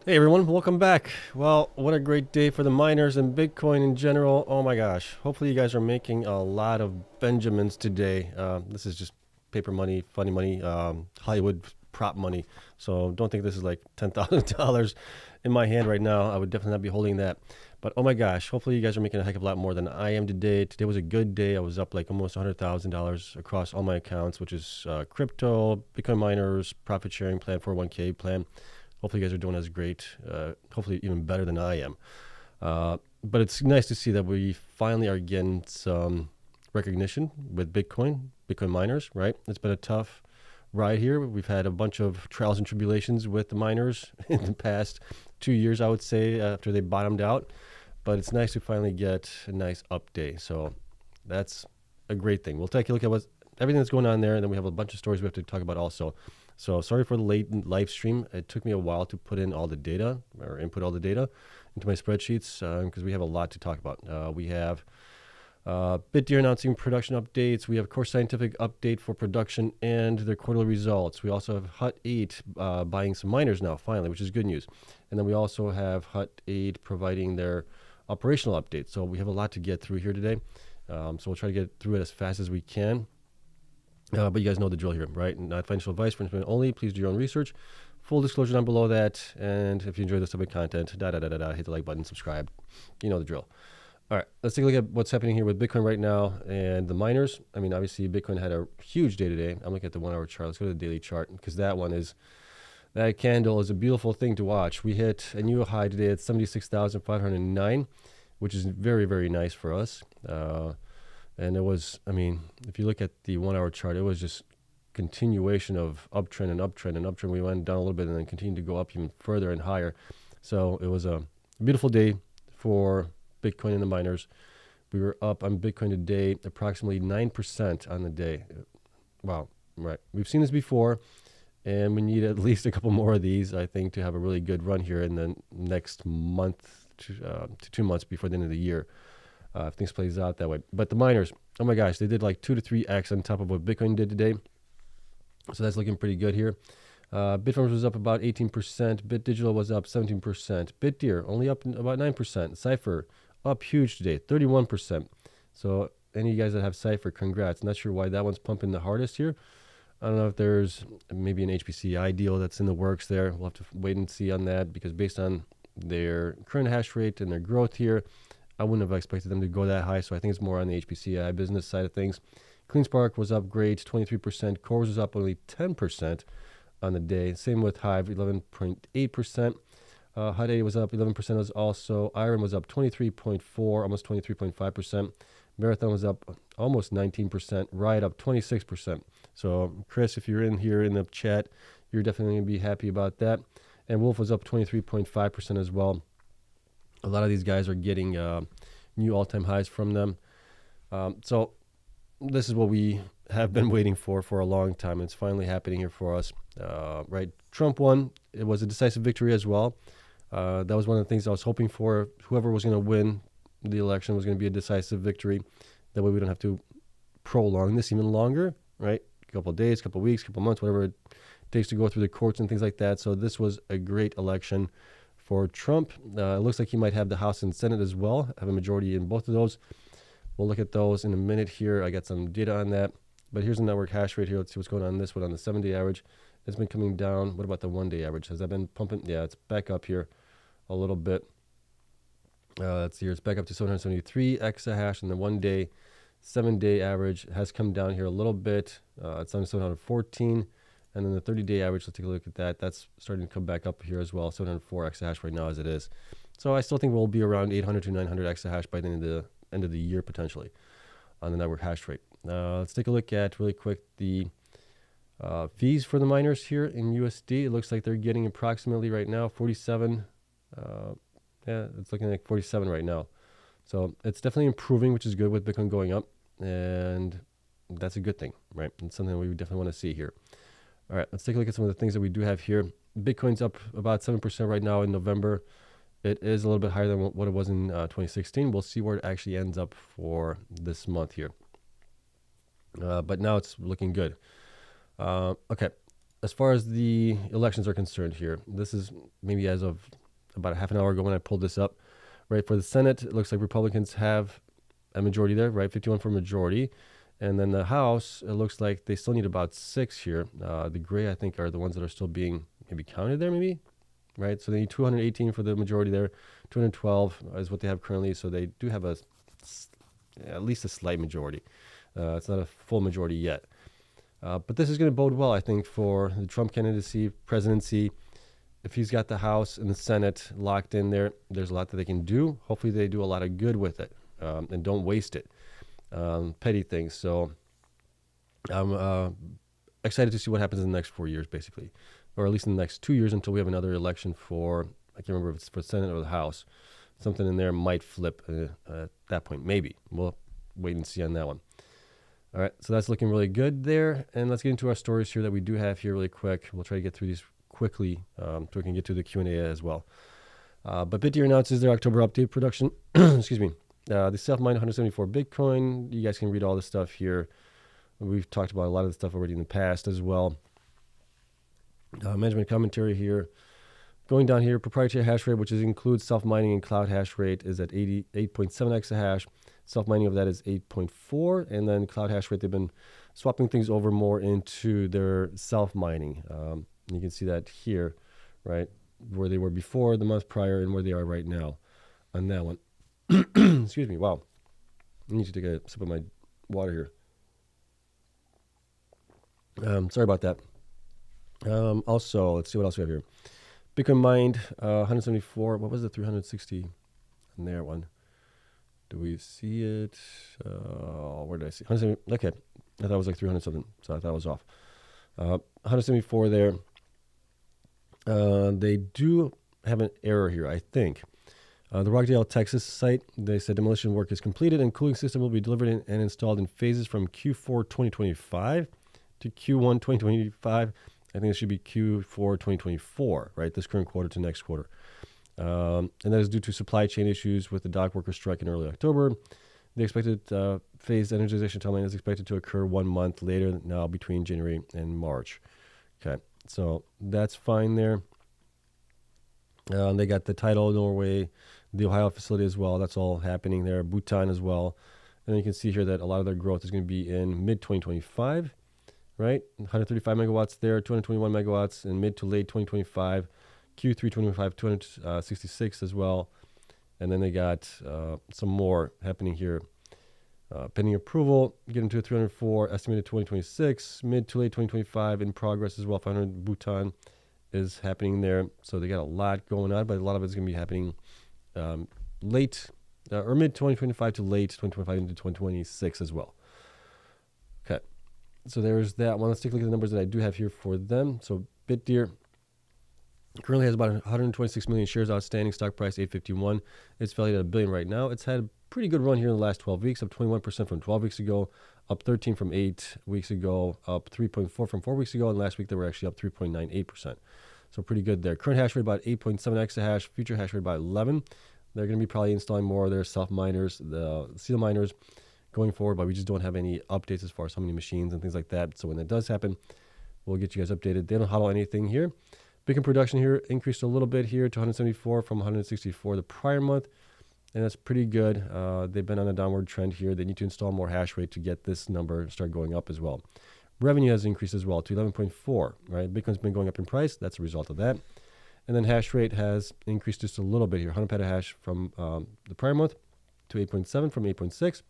Hey everyone, welcome back. Well, what a great day for the miners and Bitcoin in general. Oh my gosh. Hopefully you guys are making a lot of Benjamins today. This is just paper money, funny money, Hollywood prop money. So don't think this is like $10,000 in my hand right now. I would definitely not be holding that. But oh my gosh, hopefully you guys are making a heck of a lot more than I am today. Today was a good day. I was up like almost $100,000 across all my accounts, which is crypto, Bitcoin miners, profit sharing plan, 401k plan. Hopefully you guys are doing as great, hopefully even better than I am. But it's nice to see that we finally are getting some recognition with Bitcoin miners, right? It's been a tough ride here. We've had a bunch of trials and tribulations with the miners in the past 2 years, I would say, after they bottomed out. But it's nice to finally get a nice update. So that's a great thing. We'll take a look at everything that's going on there, and then we have a bunch of stories we have to talk about also. So sorry for the late live stream. It took me a while to put in all the data or input all the data into my spreadsheets because we have a lot to talk about. We have BitDeer announcing production updates. We have CORZ Scientific update for production and their quarterly results. We also have Hut 8 buying some miners now, finally, which is good news. And then we also have Hut 8 providing their operational update. So we have a lot to get through here today. So we'll try to get through it as fast as we can. But you guys know the drill here, right? Not financial advice for information only. Please do your own research. Full disclosure down below that. And if you enjoy this type of content, hit the like button, subscribe. You know the drill. All right, let's take a look at what's happening here with Bitcoin right now and the miners. I mean, obviously, Bitcoin had a huge day today. I'm looking at the 1 hour chart. Let's go to the daily chart because that candle is a beautiful thing to watch. We hit a new high today at 76,509, which is very, very nice for us. And it was, I mean, if you look at the 1 hour chart, it was just continuation of uptrend and uptrend and uptrend. We went down a little bit and then continued to go up even further and higher. So it was a beautiful day for Bitcoin and the miners. We were up on Bitcoin today approximately 9% on the day. Wow, right. We've seen this before, and we need at least a couple more of these, I think, to have a really good run here in the next month to 2 months before the end of the year. If things plays out that way. But the miners, oh my gosh, they did like 2 to 3x on top of what Bitcoin did today. So that's looking pretty good here. Bitfarms was up about 18%. BitDigital was up 17%. BitDeer only up about 9%. Cypher up huge today, 31%. So any of you guys that have Cypher, congrats. Not sure why that one's pumping the hardest here. I don't know if there's maybe an HPCI deal that's in the works there. We'll have to wait and see on that because based on their current hash rate and their growth here, I wouldn't have expected them to go that high, so I think it's more on the HPCI business side of things. Cleanspark was up great, 23%. CORZ was up only 10% on the day. Same with Hive, 11.8%. Hut 8 was up 11% as also. Iren was up 23.4, almost 23.5%. Marathon was up almost 19%. Riot up 26%. So, Chris, if you're in here in the chat, you're definitely going to be happy about that. And Wolf was up 23.5% as well. A lot of these guys are getting new all-time highs from them. So this is what we have been waiting for a long time. It's finally happening here for us, right? Trump won. It was a decisive victory as well. That was one of the things I was hoping for. Whoever was going to win the election was going to be a decisive victory. That way we don't have to prolong this even longer, right? A couple of days, a couple of weeks, a couple of months, whatever it takes to go through the courts and things like that. So this was a great election for Trump. It looks like he might have the House and Senate as well, have a majority in both of those. We'll look at those in a minute here. I got some data on that. But here's the network hash rate here. Let's see what's going on this one on the 7-day average. It's been coming down. What about the 1-day average? Has that been pumping? Yeah, it's back up here a little bit. Let's see here. It's back up to 773 exahash, and the 1-day, 7-day average has come down here a little bit. It's on 714. And then the 30-day average, let's take a look at that. That's starting to come back up here as well, 704 exahash right now as it is. So I still think we'll be around 800 to 900 exahash by the end of the year potentially on the network hash rate. Let's take a look at really quick the fees for the miners here in USD. It looks like they're getting approximately right now 47. Yeah, it's looking like 47 right now. So it's definitely improving, which is good with Bitcoin going up. And that's a good thing, right? It's something we definitely want to see here. All right, let's take a look at some of the things that we do have here. Bitcoin's up about 7% right now in November. It is a little bit higher than what it was in 2016. We'll see where it actually ends up for this month here. But now it's looking good. Okay, as far as the elections are concerned here, this is maybe as of about a half an hour ago when I pulled this up. Right, for the Senate, it looks like Republicans have a majority there, right? 51 for majority. And then the House, it looks like they still need about 6 here. The gray, I think, are the ones that are still being maybe counted there, maybe, right? So they need 218 for the majority there. 212 is what they have currently. So they do have at least a slight majority. It's not a full majority yet. But this is going to bode well, I think, for the Trump candidacy, presidency. If he's got the House and the Senate locked in there, there's a lot that they can do. Hopefully they do a lot of good with it and don't waste it. Petty things. So I'm excited to see what happens in the next 4 years, basically. Or at least in the next 2 years until we have another election for, I can't remember if it's for the Senate or the House. Something in there might flip at that point. Maybe. We'll wait and see on that one. All right, so that's looking really good there. And let's get into our stories here that we do have here really quick. We'll try to get through these quickly so we can get to the Q&A as well. But BitDeer announces their October update production. Excuse me. They self-mined 174 Bitcoin. You guys can read all this stuff here. We've talked about a lot of the stuff already in the past as well. Management commentary here. Going down here, proprietary hash rate, which includes self-mining and cloud hash rate, is at 88.7 exahash. Self-mining of that is 8.4. And then cloud hash rate, they've been swapping things over more into their self-mining. You can see that here, right, where they were before the month prior and where they are right now on that one. Excuse me. Wow. I need to take a sip of my water here. Sorry about that. Also, let's see what else we have here. Bitcoin mined 174. What was the 360 on there one? Do we see it? Where did I see? 170. Okay. I thought it was like 300 something, so I thought it was off. 174 there. They do have an error here, I think. The Rockdale, Texas site, they said demolition work is completed and cooling system will be delivered and installed in phases from Q4 2025 to Q1 2025. I think it should be Q4 2024, right? This current quarter to next quarter. And that is due to supply chain issues with the dock worker strike in early October. The expected phased energization timeline is expected to occur 1 month later now between January and March. Okay, so that's fine there. They got the title, Norway, the Ohio facility as well. That's all happening there. Bhutan as well. And then you can see here that a lot of their growth is going to be in mid-2025, right? 135 megawatts there, 221 megawatts in mid to late 2025. Q3 2025, 266 as well. And then they got some more happening here. Pending approval, getting to 304, estimated 2026, mid to late 2025, in progress as well. 500 Bhutan is happening there. So they got a lot going on, but a lot of it's going to be happening late or mid 2025 to late 2025 into 2026 as well. Okay, so there's that one. Let's take a look at the numbers that I do have here for them. So BitDeer currently has about 126 million shares outstanding, stock price 851. It's valued at $1 billion right now. It's had a pretty good run here in the last 12 weeks, up 21% from 12 weeks ago, up 13 from 8 weeks ago, up 3.4 from 4 weeks ago, and last week they were actually up 3.98%. So pretty good there. Current hash rate about 8.7 exahash, future hash rate about 11. They're going to be probably installing more of their self-miners, the seal miners going forward, but we just don't have any updates as far as how many machines and things like that. So when that does happen, we'll get you guys updated. They don't hodl anything here. Bitcoin production here increased a little bit here to 174 from 164 the prior month, and that's pretty good. They've been on a downward trend here. They need to install more hash rate to get this number start going up as well. Revenue has increased as well to 11.4, right? Bitcoin's been going up in price. That's a result of that. And then hash rate has increased just a little bit here, 100 petahash from the prior month to 8.7 from 8.6.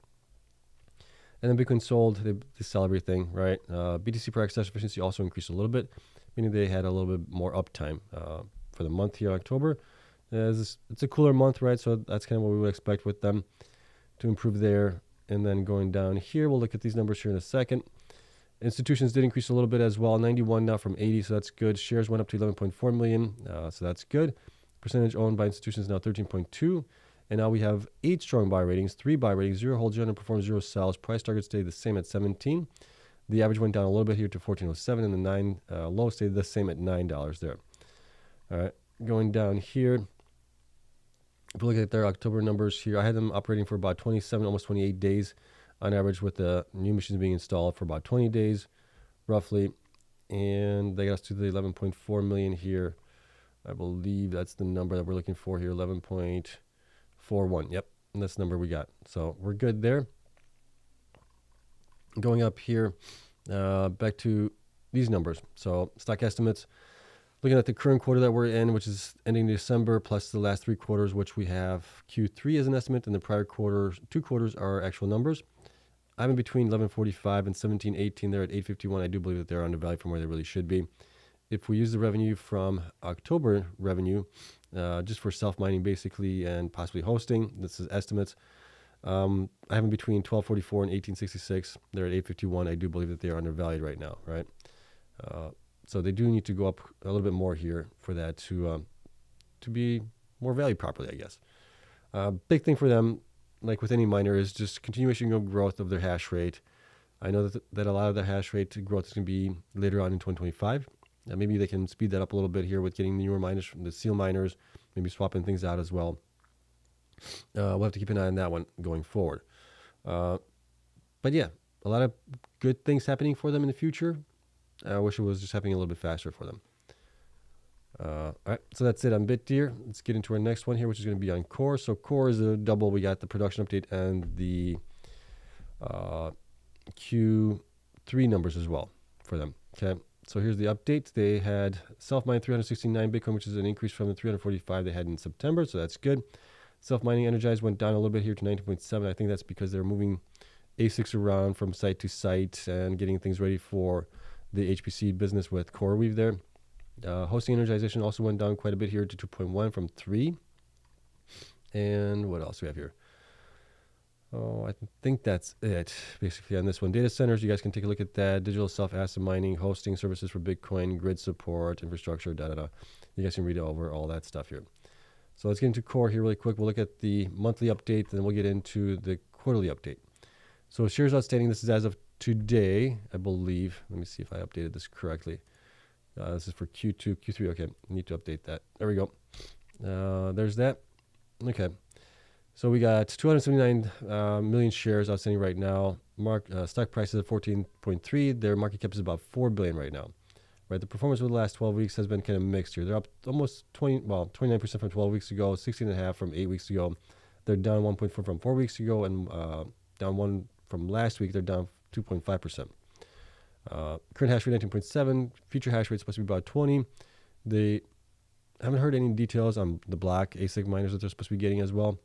And then Bitcoin sold, they sell everything, right? BTC per access efficiency also increased a little bit, meaning they had a little bit more uptime for the month here, October. It's a cooler month, right? So that's kind of what we would expect with them to improve there. And then going down here, we'll look at these numbers here in a second. Institutions did increase a little bit as well, 91 now from 80, so that's good. Shares went up to 11.4 million, so that's good. Percentage owned by institutions now 13.2. And now we have 8 strong buy ratings, 3 buy ratings, 0 holds, 0 underperforms, 0 sells. Price target stayed the same at 17. The average went down a little bit here to 14.07, and the 9 low stayed the same at $9 there. All right, going down here, if we look at their October numbers here, I had them operating for about 27, almost 28 days on average, with the new machines being installed for about 20 days, roughly. And they got us to the 11.4 million here. I believe that's the number that we're looking for here, 11.41. Yep, and that's the number we got. So we're good there. Going up here, back to these numbers. So stock estimates, looking at the current quarter that we're in, which is ending December, plus the last 3 quarters, which we have Q3 as an estimate, and the prior quarters, 2 quarters are actual numbers. I'm in between 11.45 and 17.18. They're at 8.51. I do believe that they're undervalued from where they really should be. If we use the revenue from October revenue, just for self-mining basically and possibly hosting, this is estimates, I have in between 12.44 and 18.66. They're at 8.51. I do believe that they are undervalued right now, right? So they do need to go up a little bit more here for that to be more valued properly, I guess. Big thing for them, like with any miner, is just continuation of growth of their hash rate. I know that a lot of the hash rate growth is going to be later on in 2025. Maybe they can speed that up a little bit here with getting the newer miners from the seal miners, maybe swapping things out as well. We'll have to keep an eye on that one going forward. But yeah, a lot of good things happening for them in the future. I wish it was just happening a little bit faster for them. All right, so that's it on BitDeer. Let's get into our next one here, which is going to be on CORZ. So CORZ is a double. We got the production update and the Q3 numbers as well for them. Okay, so here's the update. They had self-mined 369 Bitcoin, which is an increase from the 345 they had in September, so that's good. Self-mining energized went down a little bit here to 19.7. I think that's because they're moving ASICs around from site to site and getting things ready for the HPC business with CoreWeave there. Hosting energization also went down quite a bit here to 2.1 from 3. And what else do we have here? Oh, I think that's it, basically, on this one. Data centers, you guys can take a look at that. Digital self-asset mining, hosting services for Bitcoin, grid support, infrastructure, da-da-da. You guys can read over all that stuff here. So let's get into core here really quick. We'll look at the monthly update, then we'll get into the quarterly update. So shares outstanding, this is as of today, I believe. Let me see if I updated this correctly. This is for Q2, Q3. Okay, need to update that. There we go. There's that. Okay. So we got 279 million shares outstanding right now. Stock price is at 14.3. Their market cap is about 4 billion right now. Right. The performance over the last 12 weeks has been kind of mixed here. They're up almost 29% from 12 weeks ago, 16.5 from 8 weeks ago. They're down 1.4 from 4 weeks ago, and down 1 from last week. They're down 2.5%. Current hash rate 19.7. Future hash rate is supposed to be about 20. They haven't heard any details on the black ASIC miners that they're supposed to be getting as well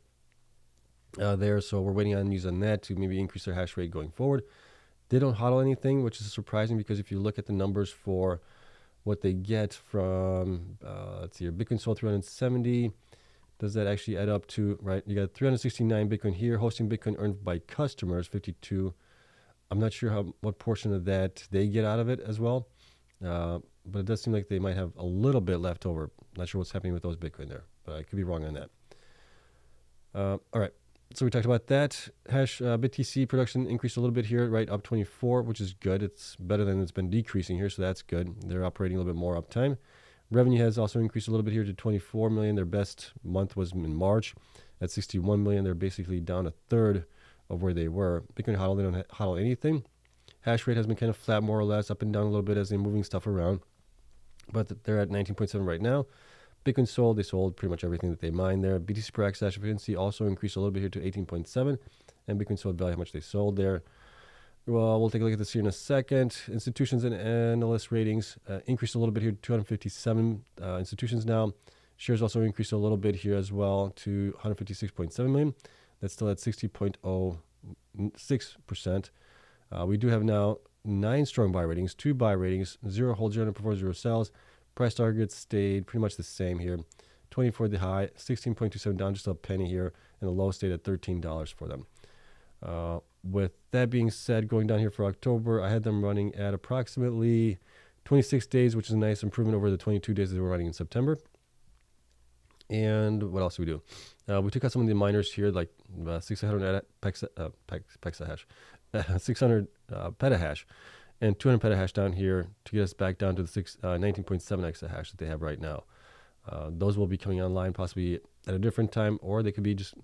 there. So we're waiting on news on that to maybe increase their hash rate going forward. They don't hodl anything, which is surprising because if you look at the numbers for what they get from, let's see here, Bitcoin sold 370. Does that actually add up to, right? You got 369 Bitcoin here. Hosting Bitcoin earned by customers, 52. I'm not sure what portion of that they get out of it as well. But it does seem like they might have a little bit left over. Not sure what's happening with those Bitcoin there, but I could be wrong on that. All right. So we talked about that. Hash BTC production increased a little bit here, right? Up 24, which is good. It's better than it's been decreasing here, so that's good. They're operating a little bit more uptime. Revenue has also increased a little bit here to 24 million. Their best month was in March at 61 million. They're basically down a third of where they were. Bitcoin hodl, they don't hodl anything. Hash rate has been kind of flat, more or less, up and down a little bit as they're moving stuff around. But they're at 19.7 right now. Bitcoin sold, they sold pretty much everything that they mined there. BTC per exahash efficiency also increased a little bit here to 18.7. And Bitcoin sold value, how much they sold there. Well, we'll take a look at this here in a second. Institutions and analyst ratings increased a little bit here to 257 institutions now. Shares also increased a little bit here as well to 156.7 million. That's still at 60.06%. We do have now 9 strong buy ratings, 2 buy ratings, 0 hold, 0 underperform, 0 sells. Price targets stayed pretty much the same here. 24 the high, 16.27 down, just a penny here, and the low stayed at $13 for them. With that being said, going down here for October, I had them running at approximately 26 days, which is a nice improvement over the 22 days that they were running in September. And what else did we do? We took out some of the miners here, like 600 pexahash, 600 petahash, and 200 petahash down here to get us back down to the 19.7 exahash that they have right now. Those will be coming online possibly at a different time, or they could be just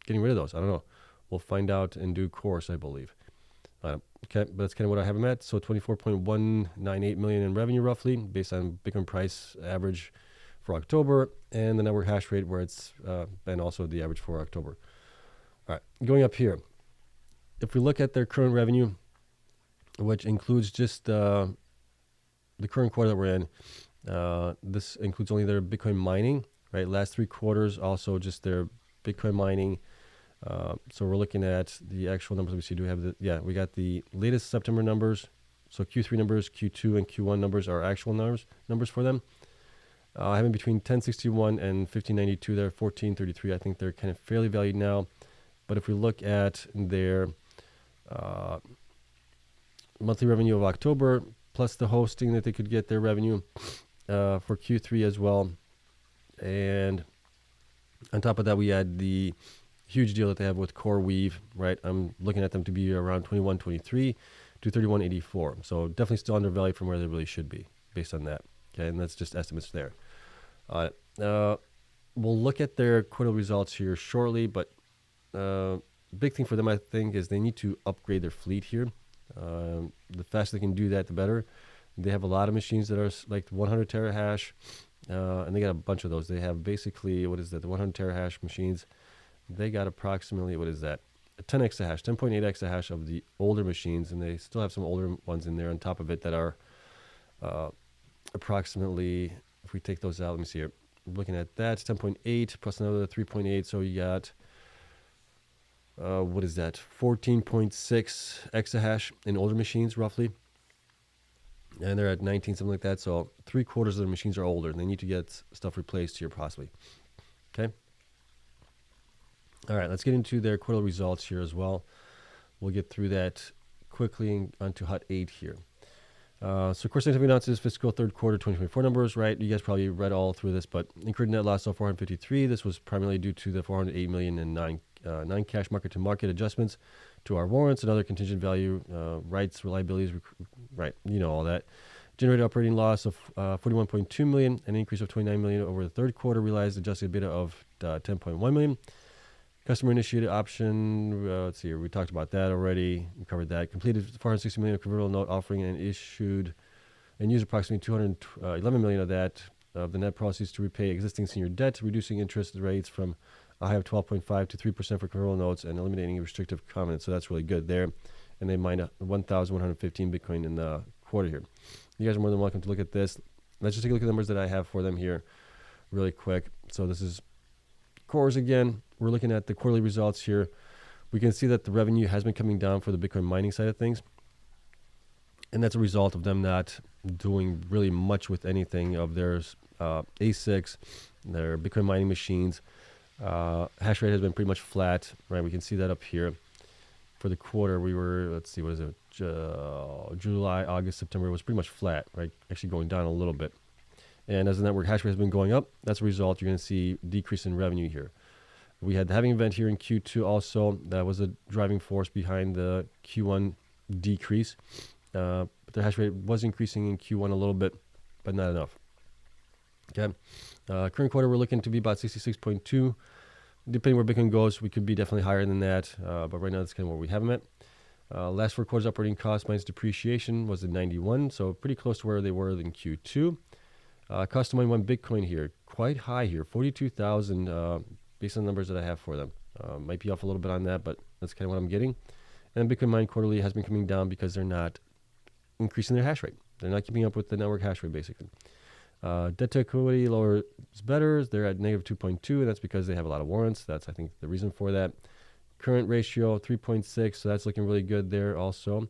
getting rid of those. I don't know. We'll find out in due course, I believe. Okay, but that's kind of what I have them at. So 24.198 million in revenue roughly, based on Bitcoin price average for October, and the network hash rate where it's been also the average for October. All right, going up here. If we look at their current revenue, which includes just the current quarter that we're in, this includes only their Bitcoin mining, right? Last 3 quarters, also just their Bitcoin mining. So we're looking at the actual numbers. Let me see. Do we have we got the latest September numbers. So Q3 numbers, Q2 and Q1 numbers are actual numbers for them. Having between 1061 and 1592 there, 1433. I think they're kind of fairly valued now. But if we look at their monthly revenue of October, plus the hosting that they could get their revenue for Q3 as well. And on top of that, we add the huge deal that they have with CoreWeave, right? I'm looking at them to be around 21.23 to 31.84. So definitely still undervalued from where they really should be based on that. Okay, and that's just estimates there. We'll look at their quarterly results here shortly, but big thing for them, I think, is they need to upgrade their fleet here. The faster they can do that, the better. They have a lot of machines that are like 100 terahash, and they got a bunch of those. They have basically, what is that, the 100 terahash machines. They got approximately, what is that, 10 exahash, 10.8 exahash of the older machines, and they still have some older ones in there on top of it that are approximately, if we take those out, let me see here, looking at that, 10.8 plus another 3.8, so you got, what is that, 14.6 exahash in older machines, roughly. And they're at 19, something like that. So 3/4 of their machines are older, and they need to get stuff replaced here, possibly. Okay. All right, let's get into their quarterly results here as well. We'll get through that quickly onto Hut 8 here. So, of course, have announced his fiscal third quarter 2024 numbers, right? You guys probably read all through this, but incurred net loss of 453. This was primarily due to the 408 million in non-cash market-to-market adjustments to our warrants and other contingent value rights, reliabilities, right? You know all that. Generated operating loss of 41.2 million, an increase of 29 million over the third quarter. Realized adjusted EBITDA of 10.1 million. Customer initiated option, let's see here, we talked about that already. We covered that. Completed 460 million of convertible note offering and issued and used approximately 211 million of that, of the net proceeds to repay existing senior debt, reducing interest rates from a high of 12.5 to 3% for convertible notes and eliminating restrictive covenants. So that's really good there. And they mined 1,115 Bitcoin in the quarter here. You guys are more than welcome to look at this. Let's just take a look at the numbers that I have for them here really quick. So this is CORZ again. We're looking at the quarterly results here. We can see that the revenue has been coming down for the Bitcoin mining side of things. And that's a result of them not doing really much with anything of their ASICs, their Bitcoin mining machines. Hash rate has been pretty much flat, right? We can see that up here. For the quarter, we were, let's see, what is it? July, August, September, it was pretty much flat, right? Actually going down a little bit. And as the network hash rate has been going up, that's a result. You're going to see decrease in revenue here. We had the halving event here in Q2 also. That was a driving force behind the Q1 decrease. But the hash rate was increasing in Q1 a little bit, but not enough. Okay. Current quarter, we're looking to be about 66.2. Depending where Bitcoin goes, we could be definitely higher than that. But right now, that's kind of where we have them at. Last 4 quarters operating cost minus depreciation was at 91. So pretty close to where they were in Q2. Cost to mine 1 Bitcoin here, quite high here, 42,000 based on the numbers that I have for them. Might be off a little bit on that, but that's kind of what I'm getting. And Bitcoin mine quarterly has been coming down because they're not increasing their hash rate. They're not keeping up with the network hash rate, basically. Debt to equity, lower is better. They're at negative 2.2, and that's because they have a lot of warrants. That's, I think, the reason for that. Current ratio, 3.6, so that's looking really good there also.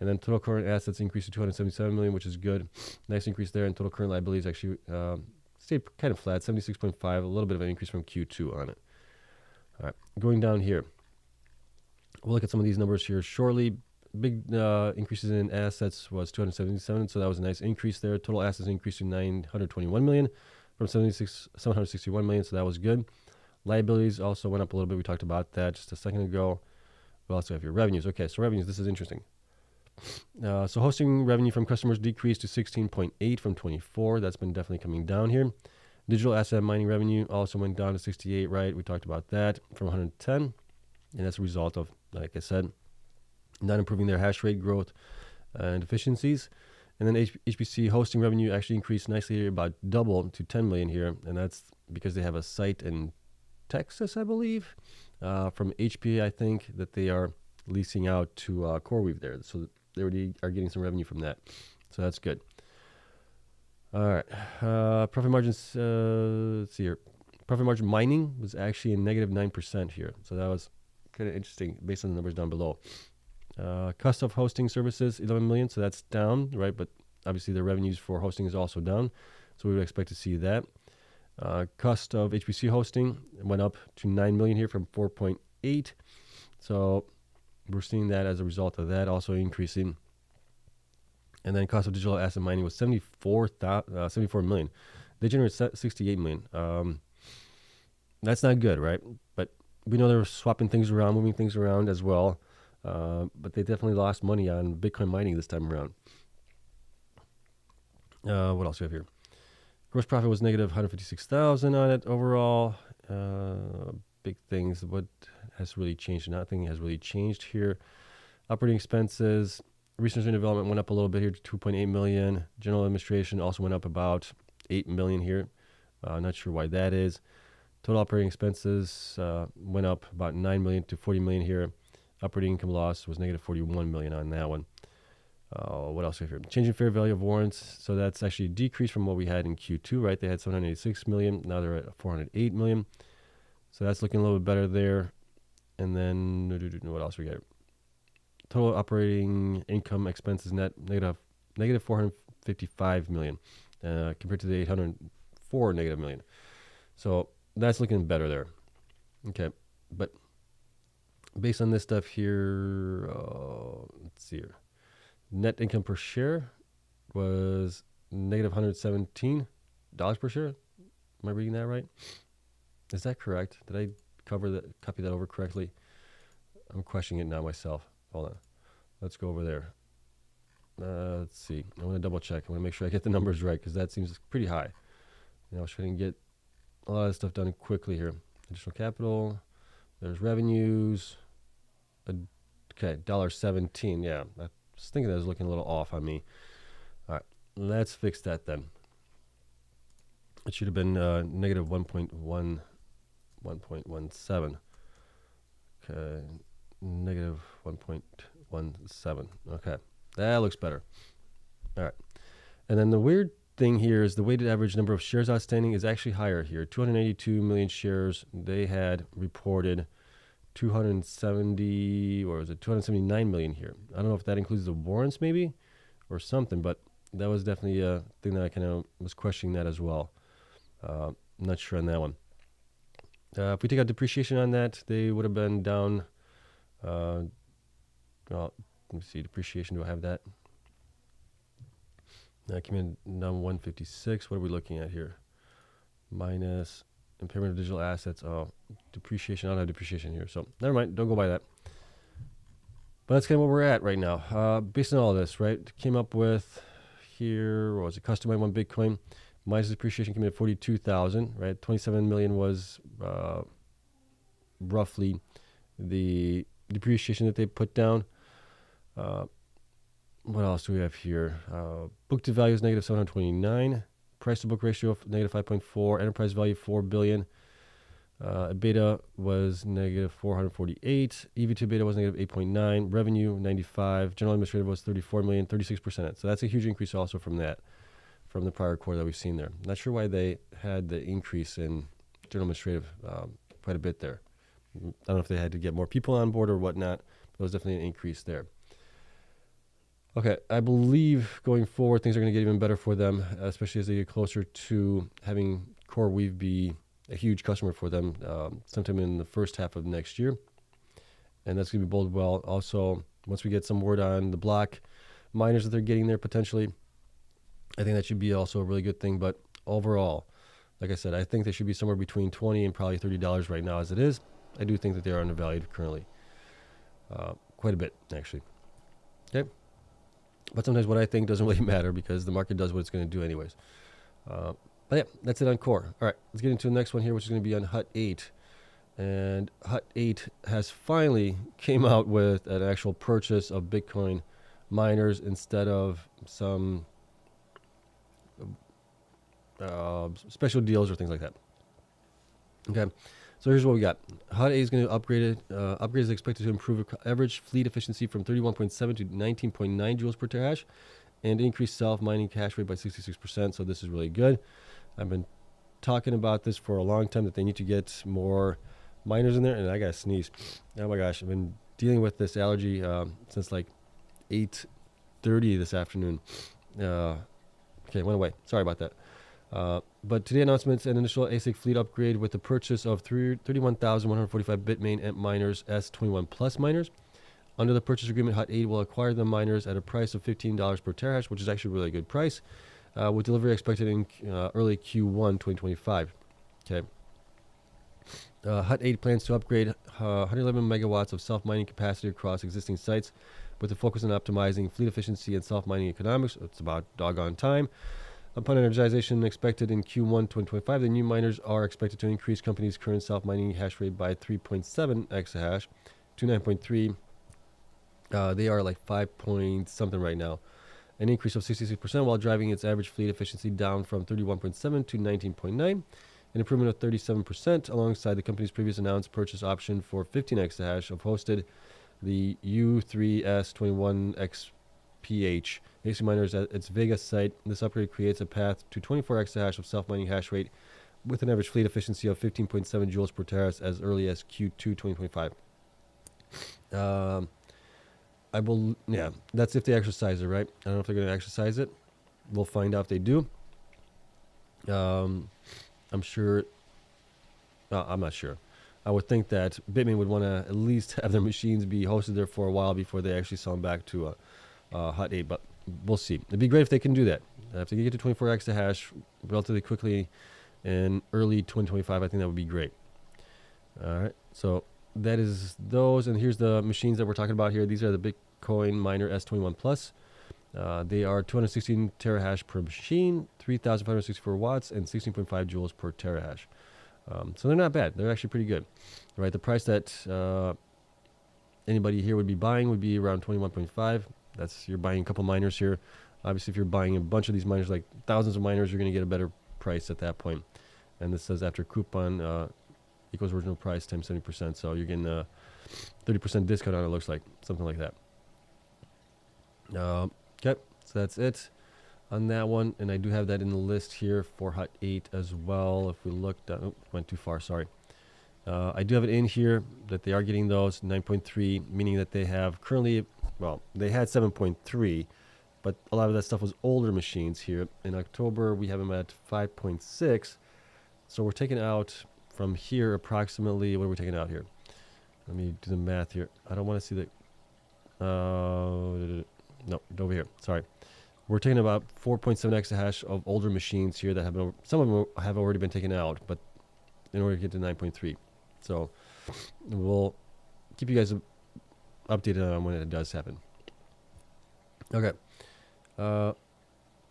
And then total current assets increased to 277 million, which is good. Nice increase there. And total current liabilities actually stayed kind of flat, 76.5, a little bit of an increase from Q2 on it. All right, going down here. We'll look at some of these numbers here shortly. Big increases in assets was 277, so that was a nice increase there. Total assets increased to 921 million from 761 million, so that was good. Liabilities also went up a little bit. We talked about that just a second ago. We also have your revenues. Okay, so revenues, this is interesting. So hosting revenue from customers decreased to 16.8 from 24. That's been definitely coming down here. Digital asset mining revenue also went down to 68, right? We talked about that from 110. And that's a result of, like I said, not improving their hash rate growth and efficiencies. And then HPC hosting revenue actually increased nicely here, about double to 10 million here, and that's because they have a site in Texas, I believe, from HP, I think, that they are leasing out to CoreWeave there. So they already are getting some revenue from that. So that's good. All right. Profit margins, let's see here. Profit margin mining was actually a negative 9% here. So that was kind of interesting based on the numbers down below. Cost of hosting services, 11 million. So that's down, right? But obviously the revenues for hosting is also down. So we would expect to see that. Cost of HPC hosting went up to 9 million here from 4.8. So we're seeing that as a result of that also increasing. And then cost of digital asset mining was 74 million. They generated 68 million. That's not good, right? But we know they're swapping things around, moving things around as well. But they definitely lost money on Bitcoin mining this time around. What else do we have here? Gross profit was negative 156,000 on it overall. Big things. What has really changed? Nothing has really changed here. Operating expenses, research and development went up a little bit here to 2.8 million. General administration also went up about 8 million here. Not sure why that is. Total operating expenses went up about 9 million to 40 million here. Operating income loss was negative 41 million on that one. What else do we have here? Change in fair value of warrants. So that's actually a decrease from what we had in Q2, right? They had 786 million. Now they're at 408 million. So that's looking a little bit better there. And then what else we got? Total operating income expenses net negative 455 million compared to the 804 negative million. So that's looking better there. Okay, but based on this stuff here, let's see here. Net income per share was negative $117 per share. Am I reading that right? Is that correct? Did I copy that over correctly? I'm questioning it now myself. Hold on. Let's go over there. Let's see. I want to double check. I want to make sure I get the numbers right because that seems pretty high. I was trying to get a lot of stuff done quickly here. Additional capital. There's revenues. Okay, $1.17. Yeah, I was thinking that was looking a little off on me. All right, let's fix that then. It should have been negative 1.17. Okay, negative 1.17. Okay, that looks better. All right, and then the weird thing here is the weighted average number of shares outstanding is actually higher here. 282 million shares. They had reported 279 million here. I don't know if that includes the warrants maybe or something, but that was definitely a thing that I kind of was questioning that as well. I'm not sure on that one. If we take out depreciation on that, they would have been down. Well, let me see, depreciation, do I have that? That came in down 156. What are we looking at here? Minus impairment of digital assets. Oh, depreciation. I don't have depreciation here, so never mind. Don't go by that. But that's kind of where we're at right now. Based on all of this, right? Came up with here, what was it? Customized 1 Bitcoin. Minus depreciation came in at 42,000, right? 27 million was roughly the depreciation that they put down. What else do we have here? Book to value is negative 729. Price to book ratio of negative 5.4. Enterprise value 4 billion. Beta was negative 448. EV to beta was negative 8.9. Revenue 95. General administrative was 34 million, 36%. So that's a huge increase also from that, from the prior quarter that we've seen there. Not sure why they had the increase in general administrative quite a bit there. I don't know if they had to get more people on board or whatnot, but it was definitely an increase there. Okay, I believe going forward things are going to get even better for them, especially as they get closer to having CoreWeave be a huge customer for them sometime in the first half of next year. And that's going to be bode well. Also, once we get some word on the block miners that they're getting there potentially, I think that should be also a really good thing. But overall, like I said, I think they should be somewhere between $20 and probably $30 right now as it is. I do think that they are undervalued currently. Quite a bit, actually. Okay. But sometimes what I think doesn't really matter because the market does what it's going to do anyways. But yeah, that's it on Core. All right, let's get into the next one here, which is going to be on Hut 8. And Hut 8 has finally came out with an actual purchase of Bitcoin miners instead of some special deals or things like that. Okay, so here's what we got. Hut 8 is going to upgrade it. Upgrade is expected to improve average fleet efficiency from 31.7 to 19.9 joules per terahash and increase self-mining hash rate by 66%. So this is really good. I've been talking about this for a long time, that they need to get more miners in there, and I gotta sneeze. Oh my gosh, I've been dealing with this allergy since like 8:30 this afternoon. Okay, it went away. Sorry about that. But today announcements an initial ASIC fleet upgrade with the purchase of 31,145 Bitmain miners S21 Plus miners. Under the purchase agreement, Hut 8 will acquire the miners at a price of $15 per terahash, which is actually a really good price, with delivery expected in early Q1 2025. Okay. Hut 8 plans to upgrade 111 megawatts of self-mining capacity across existing sites with a focus on optimizing fleet efficiency and self-mining economics. It's about doggone time. Upon energization expected in Q1 2025, the new miners are expected to increase company's current self-mining hash rate by 3.7 exahash to 9.3. They are like 5 point something right now. An increase of 66% while driving its average fleet efficiency down from 31.7 to 19.9. An improvement of 37% alongside the company's previous announced purchase option for 15 exahash of hosted the U3S21XPH ASIC miners at its Vegas site. This upgrade creates a path to 24 exahash of self-mining hash rate with an average fleet efficiency of 15.7 joules per terahash as early as Q2 2025. Yeah, that's if they exercise it, right? I don't know if they're going to exercise it. We'll find out if they do. I'm sure. I'm not sure. I would think that Bitmain would want to at least have their machines be hosted there for a while before they actually sell them back to Hut 8, but we'll see. It'd be great if they can do that. If they can get to 24 exahash relatively quickly in early 2025, I think that would be great. All right, so that is those, and here's the machines that we're talking about here. These are the Bitcoin miner S21 Plus. They are 216 terahash per machine, 3,564 watts, and 16.5 joules per terahash. So they're not bad. They're actually pretty good, right? The price that anybody here would be buying would be around 21.5. That's, you're buying a couple miners here. Obviously, if you're buying a bunch of these miners, like thousands of miners, you're going to get a better price at that point. And this says after coupon equals original price times 70%. So you're getting a 30% discount on it, looks like. Something like that. Okay, so that's it on that one. And I do have that in the list here for Hut 8 as well. If we look down, oh, went too far, sorry. I do have it in here that they are getting those 9.3, meaning that they have currently, well, they had 7.3, but a lot of that stuff was older machines here. In October, we have them at 5.6. So we're taking out from here approximately, what are we taking out here? Let me do the math here. I don't want to see the, no, over here, sorry. We're taking about 4.7 exahash of older machines here that have been, some of them have already been taken out, but in order to get to 9.3. So we'll keep you guys updated on when it does happen. Okay.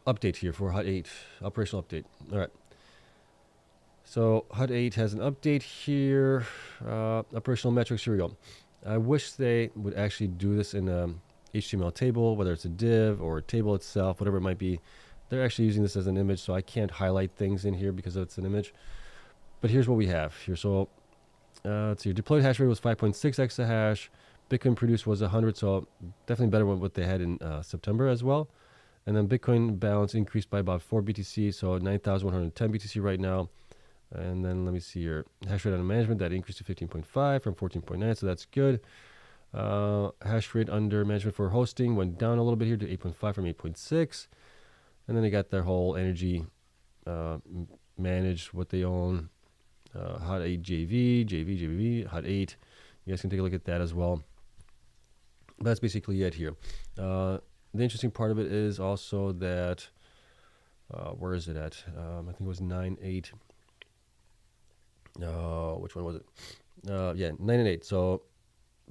Update here for Hut 8, operational update. All right. So Hut 8 has an update here, operational metrics, here we go. I wish they would actually do this in a HTML table, whether it's a div or a table itself, whatever it might be. They're actually using this as an image, so I can't highlight things in here because it's an image. But here's what we have here. So let's see, deployed hash rate was 5.6 exahash. Bitcoin produced was 100, so definitely better than what they had in September as well. And then Bitcoin balance increased by about 4 BTC, so 9,110 BTC right now. And then let me see here, hash rate under management, that increased to 15.5 from 14.9, so that's good. Hash rate under management for hosting went down a little bit here to 8.5 from 8.6. And then they got their whole energy managed, what they own. Hut 8 JV, Hut 8. You guys can take a look at that as well. But that's basically it here. The interesting part of it is also that, where is it at? I think it was 9.8. Which one was it? Yeah, 9 and 8. So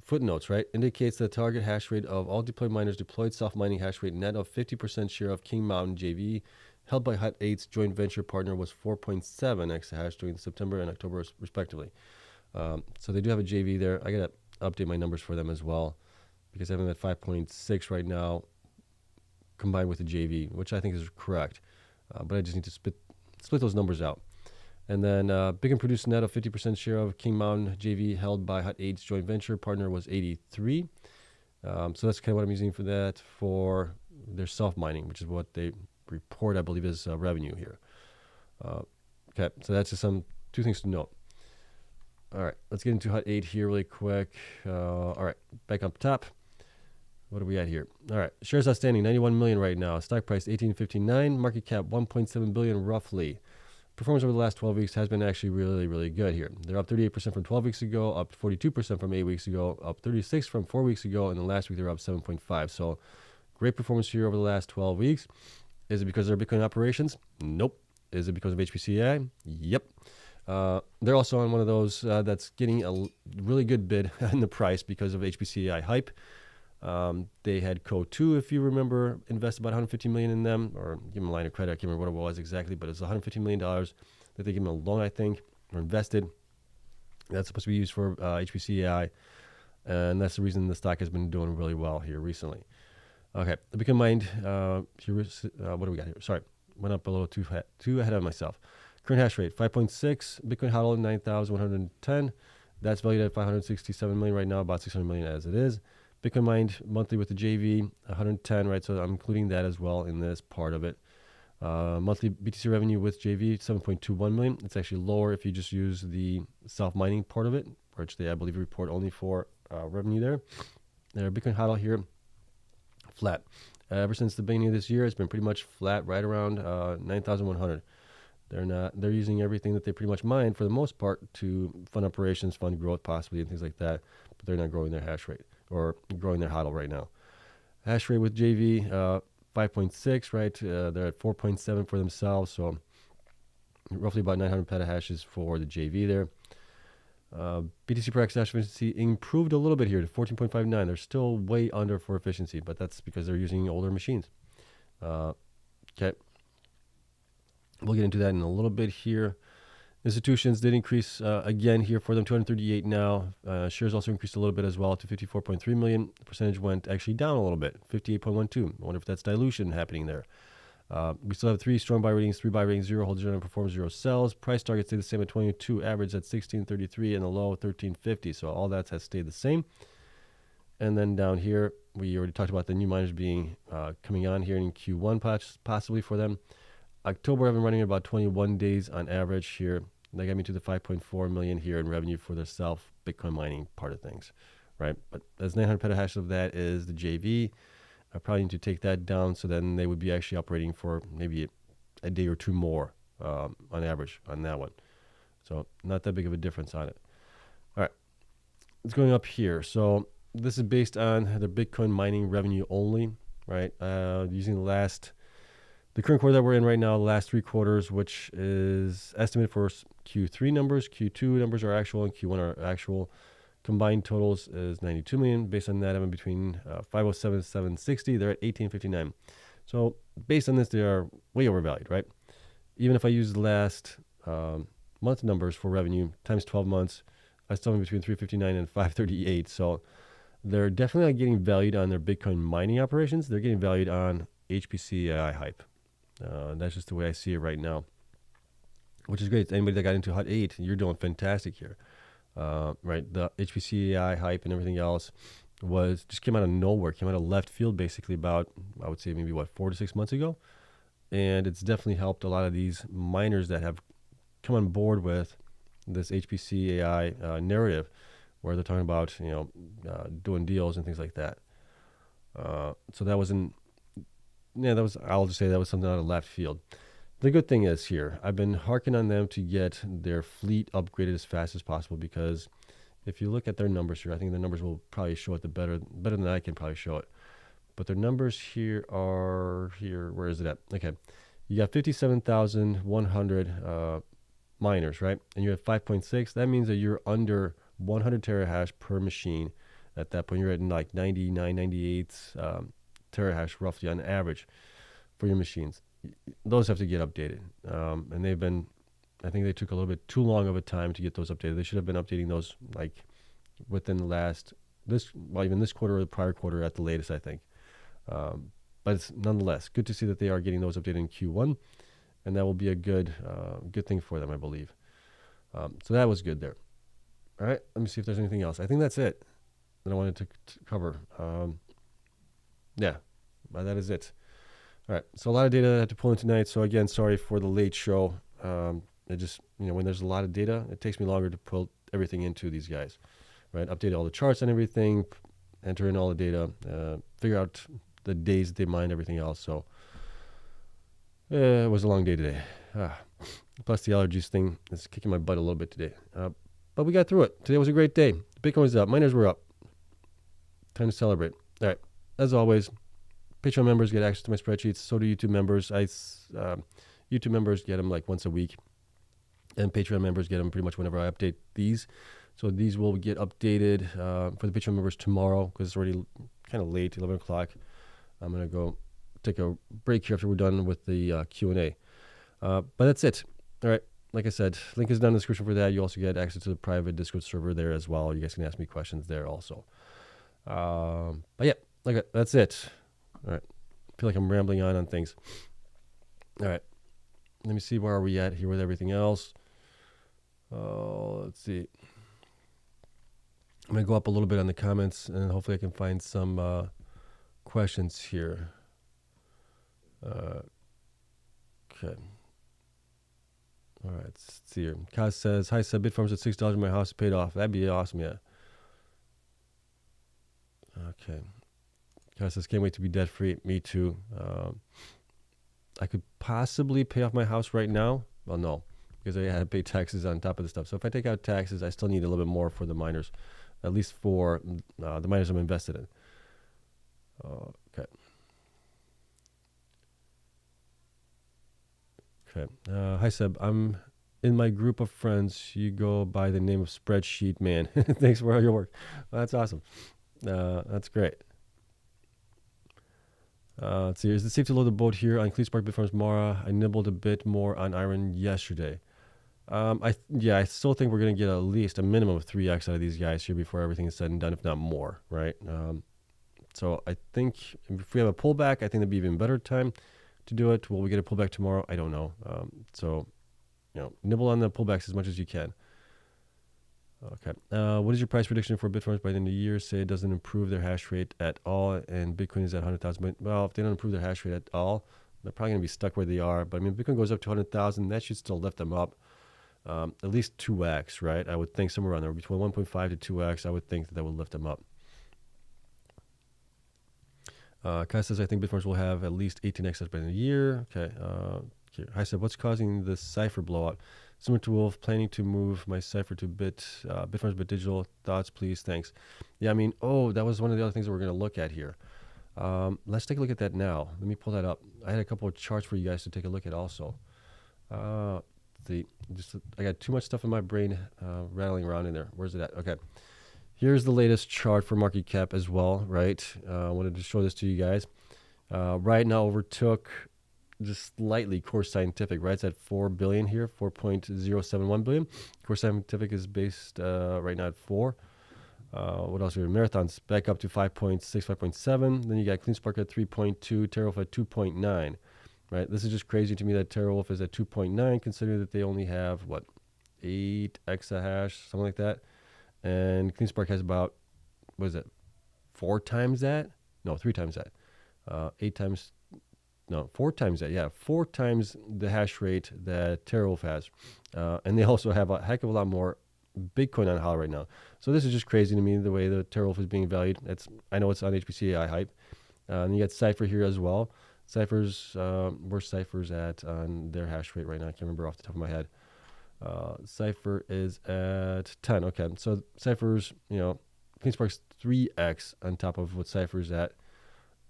footnotes, right? Indicates the target hash rate of all deployed miners deployed self-mining hash rate net of 50% share of King Mountain JV held by Hut 8's joint venture partner was 4.7 exahash during September and October respectively. So they do have a JV there. I got to update my numbers for them as well because I have them at 5.6 right now combined with the JV, which I think is correct. But I just need to split those numbers out. And then Bitcoin produced net of 50% share of King Mountain JV held by Hut 8's joint venture partner was 83. So that's kind of what I'm using for that for their self-mining, which is what they report, I believe, is revenue here. Okay, so that's just two things to note. All right, let's get into Hut 8 here really quick. All right, back up top. What are we at here? All right, shares outstanding, 91 million right now. Stock price, 18.59. Market cap, 1.7 billion roughly. Performance over the last 12 weeks has been actually really, really good here. They're up 38% from 12 weeks ago, up 42% from 8 weeks ago, up 36% from 4 weeks ago, and then last week they were up 7.5. So great performance here over the last 12 weeks. Is it because of their Bitcoin operations? Nope. Is it because of HPCI? Yep. They're also on one of those that's getting a really good bid in the price because of HPCI hype. They had Co2, if you remember, invest about $150 million in them, or give them a line of credit. I can't remember what it was exactly, but it's $150 million that they gave them a loan, I think, or invested. That's supposed to be used for HPCI, and that's the reason the stock has been doing really well here recently. Okay, the Bitcoin mined, what do we got here? Sorry, went up a little too ahead of myself. Current hash rate, 5.6. Bitcoin HODL, 9,110. That's valued at 567 million right now, about 600 million as it is. Bitcoin mined monthly with the JV, 110, right? So I'm including that as well in this part of it. Monthly BTC revenue with JV, 7.21 million. It's actually lower if you just use the self-mining part of it, which they, I believe, report only for revenue there. Their Bitcoin HODL here, flat. Ever since the beginning of this year, it's been pretty much flat, right around 9,100. They're using everything that they pretty much mine for the most part to fund operations, fund growth possibly, and things like that. But they're not growing their hash rate or growing their HODL right now. Hash rate with JV, 5.6, right? They're at 4.7 for themselves, so roughly about 900 petahashes for the JV there. BTC per exahash efficiency improved a little bit here to 14.59. They're still way under for efficiency, but that's because they're using older machines. Okay. We'll get into that in a little bit here. Institutions did increase again here for them, 238 now. Shares also increased a little bit as well to 54.3 million. The percentage went actually down a little bit, 58.12. I wonder if that's dilution happening there. We still have 3 strong buy ratings, 3 buy ratings, 0 holds, 0 performs, 0 sells. Price targets stay the same at 22, average at 16.33, and the low 13.50. So all that has stayed the same. And then down here, we already talked about the new miners being coming on here in Q1 possibly for them. October, I've been running about 21 days on average here. That got me to the 5.4 million here in revenue for the self Bitcoin mining part of things, right? But as 900 petahash of that is the JV, I probably need to take that down so then they would be actually operating for maybe a day or two more on average on that one. So not that big of a difference on it. All right, it's going up here. So this is based on the Bitcoin mining revenue only, right? Using the current quarter that we're in right now, the last 3 quarters, which is estimated for Q3 numbers. Q2 numbers are actual and Q1 are actual. Combined totals is 92 million. Based on that, I'm in between 507 and 760. They're at 1859. So based on this, they are way overvalued, right? Even if I use the last month numbers for revenue times 12 months, I still am between 359 and 538. So they're definitely not getting valued on their Bitcoin mining operations. They're getting valued on HPC AI hype. That's just the way I see it right now, which is great. Anybody that got into Hut 8, you're doing fantastic here. Right, the HPC AI hype and everything else just came out of nowhere, came out of left field basically about, I would say maybe 4 to 6 months ago. And it's definitely helped a lot of these miners that have come on board with this HPC AI narrative where they're talking about, doing deals and things like that. So that wasn't, I'll just say that was something out of left field. The good thing is here, I've been harking on them to get their fleet upgraded as fast as possible because if you look at their numbers here, I think their numbers will probably show it better than I can probably show it. But their numbers here are here. Where is it at? Okay. You got 57,100 miners, right? And you're at 5.6. That means that you're under 100 terahash per machine. At that point, you're at like 99, 98 terahash roughly on average for your machines. Those have to get updated. And they've been I think they took a little bit too long of a time to get those updated. They should have been updating those like within the last even this quarter or the prior quarter at the latest, I think. But it's nonetheless good to see that they are getting those updated in Q1, and that will be a good thing for them, I believe. So that was good there. All right, let me see if there's anything else. I think that's it that I wanted to cover. Yeah, that is it. All right, so a lot of data I had to pull in tonight. So again, sorry for the late show. It just, when there's a lot of data, it takes me longer to pull everything into these guys, right? Update all the charts and everything, enter in all the data, figure out the days that they mined, everything else. So it was a long day today. Plus the allergies thing is kicking my butt a little bit today. But we got through it. Today was a great day. Bitcoin was up. Miners were up. Time to celebrate. All right. As always, Patreon members get access to my spreadsheets. So do YouTube members. YouTube members get them like once a week. And Patreon members get them pretty much whenever I update these. So these will get updated for the Patreon members tomorrow because it's already kind of late, 11 o'clock. I'm going to go take a break here after we're done with the Q&A. But that's it. All right. Like I said, link is down in the description for that. You also get access to the private Discord server there as well. You guys can ask me questions there also. But yeah, that's it. All right. I feel like I'm rambling on things. All right. Let me see where are we at here with everything else. Let's see. I'm going to go up a little bit on the comments, and hopefully I can find some questions here. Okay. All right, let's see here. Kaz says, hi, Seb, Bitfarms at $6 in my house paid off. That'd be awesome, yeah. Okay. Kaz says, can't wait to be debt-free. Me too. I could possibly pay off my house right now. Well, no, because I had to pay taxes on top of the stuff. So if I take out taxes, I still need a little bit more for the miners, at least for the miners I'm invested in. Okay. Okay. Hi, Seb. I'm in my group of friends. You go by the name of Spreadsheet Man. Thanks for all your work. Well, that's awesome. That's great. Let's see. Is it safe to load the boat here on Cleanspark, Bitfarms, Mara? I nibbled a bit more on Iren yesterday. I still think we're going to get at least a minimum of 3x out of these guys here before everything is said and done, if not more, right? So I think if we have a pullback, I think that'd be even better time to do it. Will we get a pullback tomorrow? I don't know. So, nibble on the pullbacks as much as you can. Okay. What is your price prediction for Bitfarms by the end of the year? Say it doesn't improve their hash rate at all, and Bitcoin is at 100,000. Well, if they don't improve their hash rate at all, they're probably going to be stuck where they are. But I mean, Bitcoin goes up to 100,000. That should still lift them up. At least 2x, right? I would think somewhere around there, between 1.5 to 2x. I would think that would lift them up. Kai says, I think Bitfarms will have at least 18x by the end of the year. Okay. Hi, Seb, what's causing the cipher blowout? Similar to Wolf, planning to move my cipher to Bitfarms, but digital. Thoughts, please. Thanks. Yeah, I mean, that was one of the other things that we're going to look at here. Let's take a look at that now. Let me pull that up. I had a couple of charts for you guys to take a look at also. I got too much stuff in my brain rattling around in there. Where's it at? Okay. Here's the latest chart for market cap as well, right? I wanted to show this to you guys. Right now overtook just slightly CORZ Scientific, right? It's at 4 billion here, 4.071 billion. CORZ Scientific is based right now at 4. What else here? Marathon's back up to 5.6, 5.7. Then you got Cleanspark at 3.2, TeraWolf at 2.9, right? This is just crazy to me that TeraWolf is at 2.9, considering that they only have, 8 exahash, something like that. And Cleanspark has about, 4 times that? No, 3 times that. 4 times that. Yeah, 4 times the hash rate that TeraWolf has. And they also have a heck of a lot more Bitcoin on HAL right now. So this is just crazy to me, the way the TeraWolf is being valued. I know it's on HPCI Hype. And you got Cypher here as well. Cypher's, where's Cypher's at on their hash rate right now? I can't remember off the top of my head. Cypher is at 10. Okay, so Cypher's, Cleanspark's 3x on top of what Cypher's at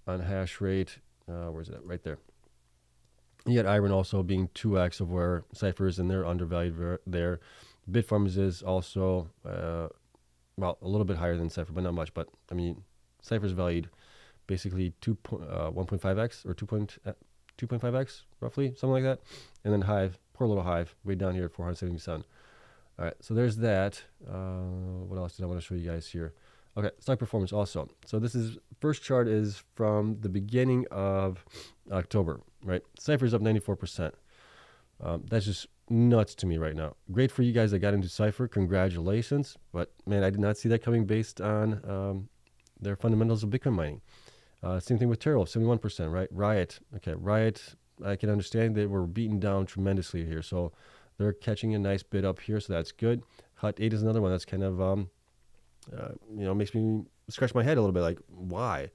on hash rate. Where's it at? Right there. You got Iren also being 2x of where Cypher is, and they're undervalued there. Bitfarms is also, a little bit higher than Cypher, but not much. But, I mean, Cypher's valued basically 1.5x or 2.5x, roughly, something like that. And then Hive, poor little Hive, way down here at 477. All right, so there's that. What else did I want to show you guys here? Okay, stock performance also. So this is, first chart is from the beginning of October, right? Cypher's up 94%. That's just nuts to me right now. Great for you guys that got into Cypher. Congratulations. But, man, I did not see that coming based on their fundamentals of Bitcoin mining. Same thing with Terral, 71%, right? Riot. Okay, Riot, I can understand they were beaten down tremendously here. So they're catching a nice bid up here, so that's good. Hut 8 is another one that's kind of, makes me scratch my head a little bit, like, why?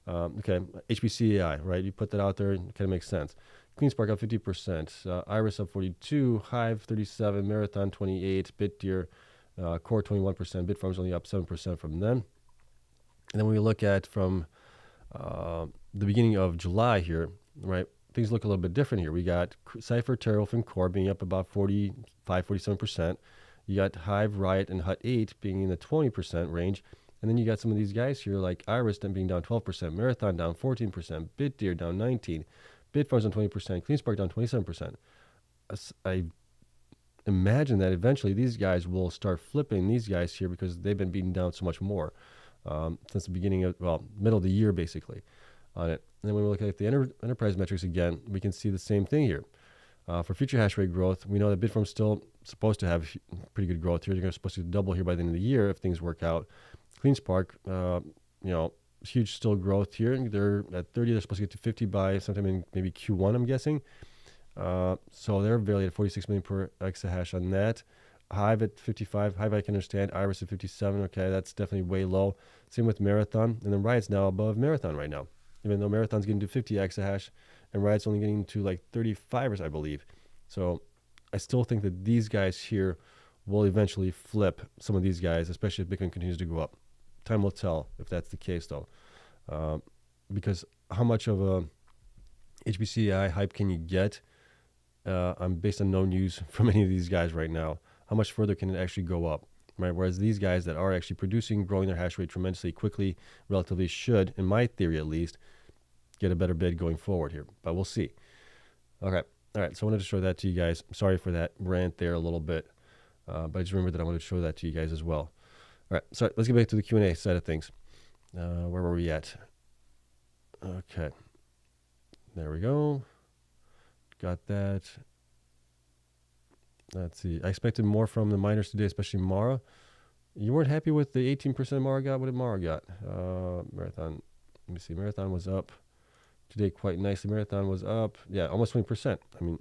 Okay, HPC right? You put that out there, it kind of makes sense. Cleanspark up 50%, Iris up 42, Hive 37, Marathon 28, BitDeer, Core 21%, Bitfarms only up 7% from them. And then when we look at from the beginning of July here, right, things look a little bit different here. We got Cypher, Terral, and Core being up about 45, 47%. You got Hive, Riot, and Hut 8 being in the 20% range. And then you got some of these guys here like Iris being down 12%, Marathon down 14%, BitDeer down 19%, Bitfarms down 20%, Cleanspark down 27%. I imagine that eventually these guys will start flipping these guys here because they've been beaten down so much more since the beginning of, middle of the year basically on it. And then when we look at the enterprise metrics again, we can see the same thing here. For future hash rate growth, we know that Bitfarms still supposed to have pretty good growth here. They're supposed to double here by the end of the year if things work out. Cleanspark, huge still growth here. They're at 30. They're supposed to get to 50 by sometime in maybe Q1, I'm guessing. So they're valued at 46 million per exahash on that. Hive at 55. Hive I can understand. Iris at 57. Okay, that's definitely way low. Same with Marathon. And then Riot's now above Marathon right now. Even though Marathon's getting to 50 exahash and Riot's only getting to like 35, I believe. So I still think that these guys here will eventually flip some of these guys, especially if Bitcoin continues to go up. Time will tell if that's the case, though. Because how much of a HBCI hype can you get? I'm based on no news from any of these guys right now. How much further can it actually go up? Right? Whereas these guys that are actually producing, growing their hash rate tremendously quickly, relatively should, in my theory at least, get a better bid going forward here. But we'll see. Okay. All right. So I wanted to show that to you guys. Sorry for that rant there a little bit. But I just remembered that I wanted to show that to you guys as well. All right. So let's get back to the Q&A side of things. Where were we at? Okay. There we go. Got that. Let's see. I expected more from the miners today, especially Mara. You weren't happy with the 18% Mara got? What did Mara got? Marathon. Let me see. Marathon was up today quite nicely. Marathon was up, yeah, almost 20%. I mean,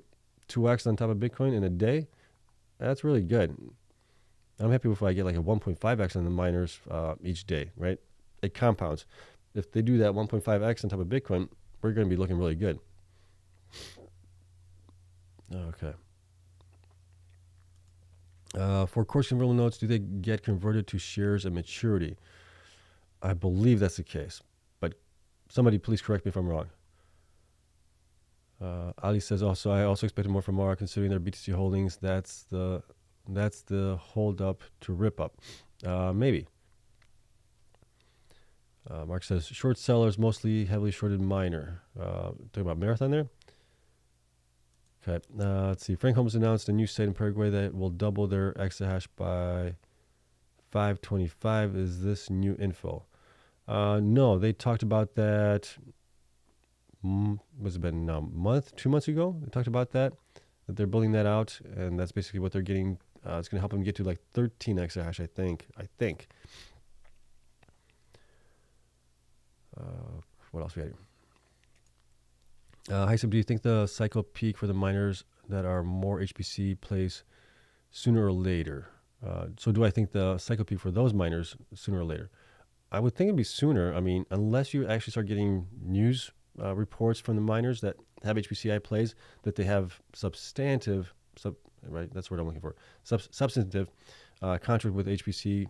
2x on top of Bitcoin in a day. That's really good. I'm happy if I get like a 1.5x on the miners each day, right? It compounds. If they do that 1.5x on top of Bitcoin, we're going to be looking really good. Okay. For CORZ convertible notes, do they get converted to shares at maturity? I believe that's the case, but somebody please correct me if I'm wrong. Ali says also, I also expected more from Mara considering their BTC holdings. That's the hold up to rip up. Maybe. Mark says short sellers, mostly heavily shorted miner. Talking about Marathon there. Okay, let's see. Frank Holmes announced a new site in Paraguay that will double their exahash by 525. Is this new info? No, they talked about that. Was it been a month, 2 months ago? They talked about that they're building that out, and that's basically what they're getting. It's going to help them get to like 13 exahash, I think. What else we got here? Hi, Sub, do you think the cycle peak for the miners that are more HPC plays sooner or later? So do I think the cycle peak for those miners sooner or later? I would think it'd be sooner. I mean, unless you actually start getting news reports from the miners that have HPCI plays, that they have substantive, right? That's what I'm looking for. Substantive contract with HPC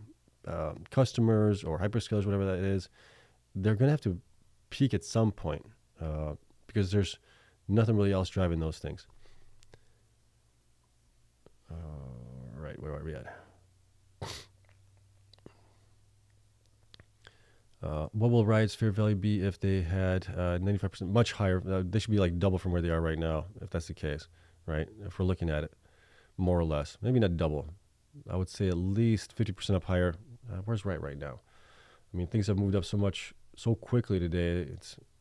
customers or hyperscalers, whatever that is. They're going to have to peak at some point because there's nothing really else driving those things. Right, where are we at? What will Riot's fair value be if they had 95%, much higher? They should be like double from where they are right now, if that's the case. right? If we're looking at it, more or less, maybe not double. I would say at least 50% up higher. Where's Riot right now? I mean, things have moved up so much, so quickly today.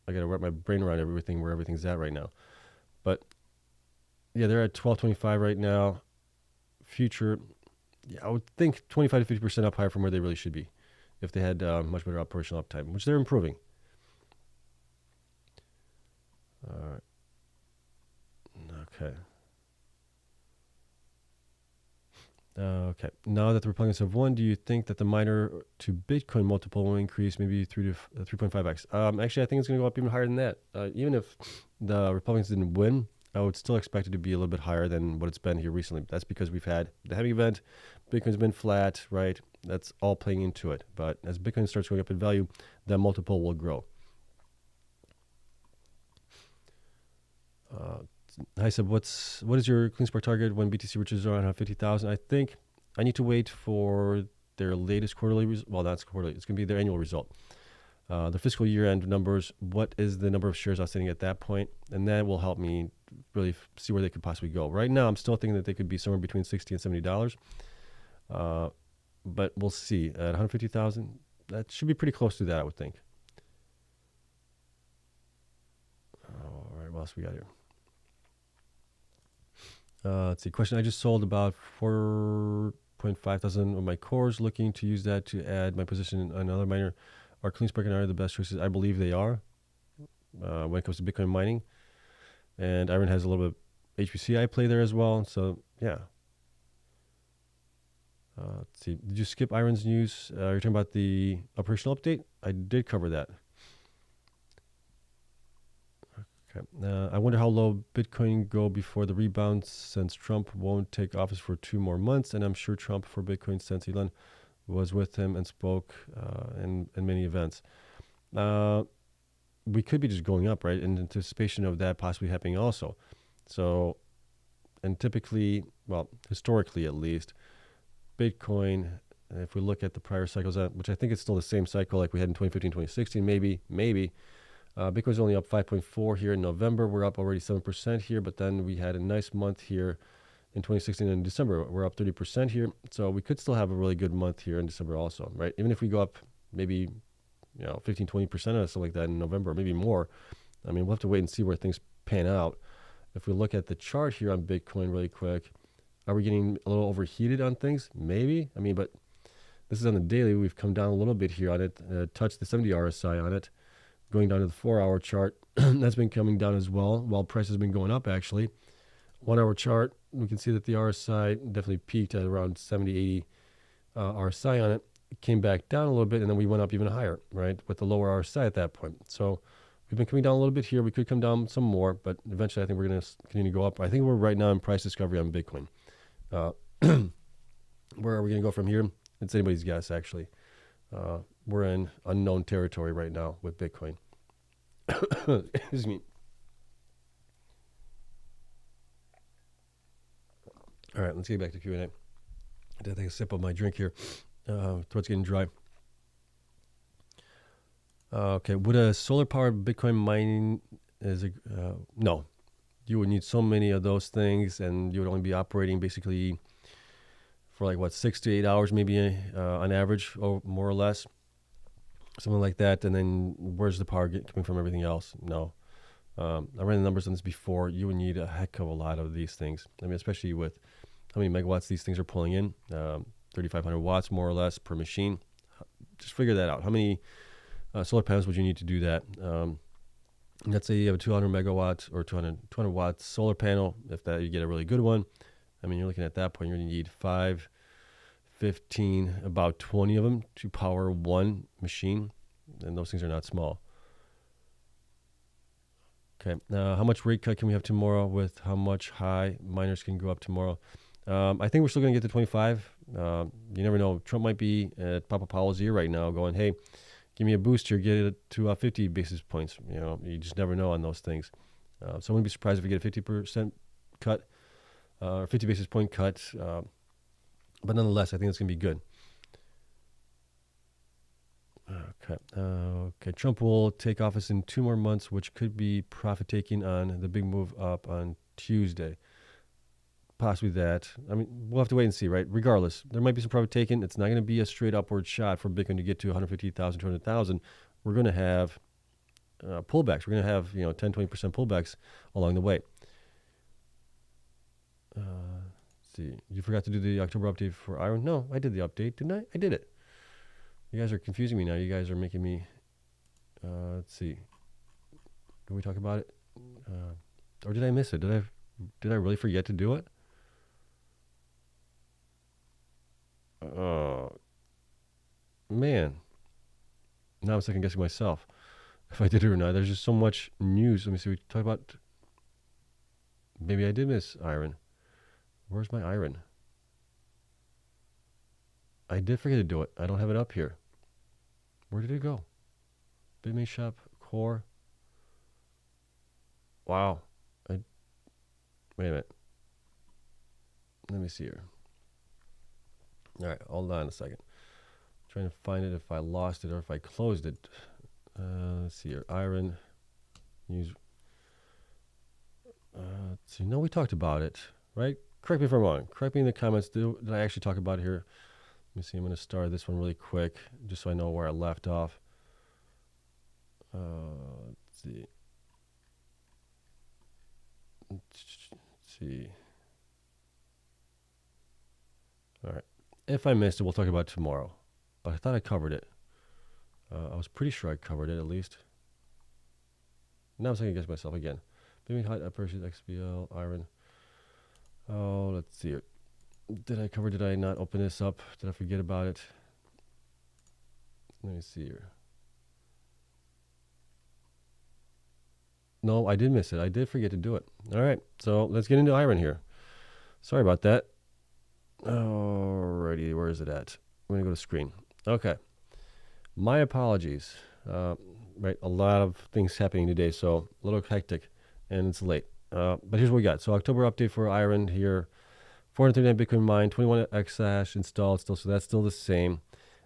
I got to wrap my brain around everything, where everything's at right now. But yeah, they're at 1225 right now. Future, yeah, I would think 25 to 50% up higher from where they really should be if they had much better operational uptime, which they're improving. Okay. Okay. Now that the Republicans have won, do you think that the miner to Bitcoin multiple will increase maybe 3.5x? Actually, I think it's going to go up even higher than that. Even if the Republicans didn't win, I would still expect it to be a little bit higher than what it's been here recently. That's because we've had the heavy event, Bitcoin's been flat, right? That's all playing into it. But as Bitcoin starts going up in value, that multiple will grow. Hi, Seb. What is your Cleanspark target when BTC reaches around 50,000? I think I need to wait for their latest quarterly result. Well, that's quarterly. It's going to be their annual result. The fiscal year-end numbers. What is the number of shares outstanding at that point? And that will help me really see where they could possibly go. Right now, I'm still thinking that they could be somewhere between $60 and $70. But we'll see. At 150,000, that should be pretty close to that, I would think. All right, what else we got here? Let's see. Question. I just sold about 4.5 thousand of my CORZ, looking to use that to add my position in another miner. Are Cleanspark and Iren the best choices? I believe they are when it comes to Bitcoin mining. And Iren has a little bit HPCI play there as well. So, yeah. Let's see. Did you skip Iren's news? You're talking about the operational update? I did cover that. Okay. I wonder how low Bitcoin go before the rebound, since Trump won't take office for 2 more months, and I'm sure Trump for Bitcoin since Elon was with him and spoke in many events. We could be just going up, right, in anticipation of that possibly happening also. So, and typically, well, historically at least, Bitcoin, if we look at the prior cycles, which I think it's still the same cycle like we had in 2015, 2016, maybe. Bitcoin's only up 5.4 here in November. We're up already 7% here, but then we had a nice month here in 2016 and in December. We're up 30% here. So we could still have a really good month here in December also, right? Even if we go up maybe, 15, 20% or something like that in November, maybe more. I mean, we'll have to wait and see where things pan out. If we look at the chart here on Bitcoin really quick, are we getting a little overheated on things? Maybe. I mean, but this is on the daily. We've come down a little bit here on it, touched the 70 RSI on it. Going down to the 4-hour chart, that's been coming down as well, while price has been going up, actually. 1-hour chart, we can see that the RSI definitely peaked at around 70, 80 RSI on it. It came back down a little bit, and then we went up even higher, right, with the lower RSI at that point. So we've been coming down a little bit here. We could come down some more, but eventually I think we're going to continue to go up. I think we're right now in price discovery on Bitcoin. Where are we going to go from here? It's anybody's guess, actually. We're in unknown territory right now with Bitcoin. Excuse me. All right, let's get back to Q&A. I did take a sip of my drink here. Throat's getting dry. Okay, would a solar-powered Bitcoin mining no. You would need so many of those things, and you would only be operating basically for 6 to 8 hours, maybe on average, or more or less. Something like that, and then where's the power coming from? Everything else? No. I ran the numbers on this before. You would need a heck of a lot of these things. I mean, especially with how many megawatts these things are pulling in, 3,500 watts more or less per machine. Just figure that out. How many solar panels would you need to do that? Let's say you have a 200 megawatt or 200 watt solar panel. If that you get a really good one, I mean, you're looking at that point, you're going to need 5, 15, about 20 of them to power one machine, and those things are not small. Okay, how much rate cut can we have tomorrow with how much high miners can go up tomorrow? I think we're still going to get to 25. You never know. Trump might be at Papa Powell's ear right now going, hey, give me a boost here, get it to 50 basis points. You just never know on those things. So I wouldn't be surprised if we get a 50% cut or 50 basis point cut. But nonetheless, I think it's going to be good. Okay. Trump will take office in 2 more months, which could be profit taking on the big move up on Tuesday. possibly that. I mean, we'll have to wait and see, right? Regardless, there might be some profit taken. It's not going to be a straight upward shot for Bitcoin to get to 150,000, 200,000. We're going to have pullbacks. We're going to have 10, 20% pullbacks along the way. Let's see. You forgot to do the October update for Iren? No, I did the update, didn't I? I did it. You guys are confusing me now. You guys are making me. Let's see. Did we talk about it? Or did I miss it? Did I really forget to do it? Man. Now I'm second guessing myself if I did it or not. There's just so much news. Let me see. We talked about. Maybe I did miss Iren. Where's my Iren? I did forget to do it. I don't have it up here. Where did it go? Bitmain shop, core. Wow. Wait a minute. Let me see here. All right, hold on a second. I'm trying to find it if I lost it or if I closed it. Let's see here. Iren. Use. Let's see. No, we talked about it, right? Correct me if I'm wrong. Correct me in the comments. Did I actually talk about it here? Let me see. I'm going to start this one really quick just so I know where I left off. Let's see. Let's see. All right. If I missed it, we'll talk about it tomorrow. But I thought I covered it. I was pretty sure I covered it at least. Now I'm second guessing myself again. Maybe I purchased XBL, Iren. Oh, let's see it. Did I not open this up? Did I forget about it? Let me see here. No, I did miss it. I did forget to do it. All right, so let's get into Iren here. Sorry about that. Alrighty, where is it at? I'm gonna go to screen. Okay, my apologies. Right, a lot of things happening today, so a little hectic, and it's late. But here's what we got. So October update for Iren here. 439 Bitcoin mined, 21 exahash installed still, so that's still the same.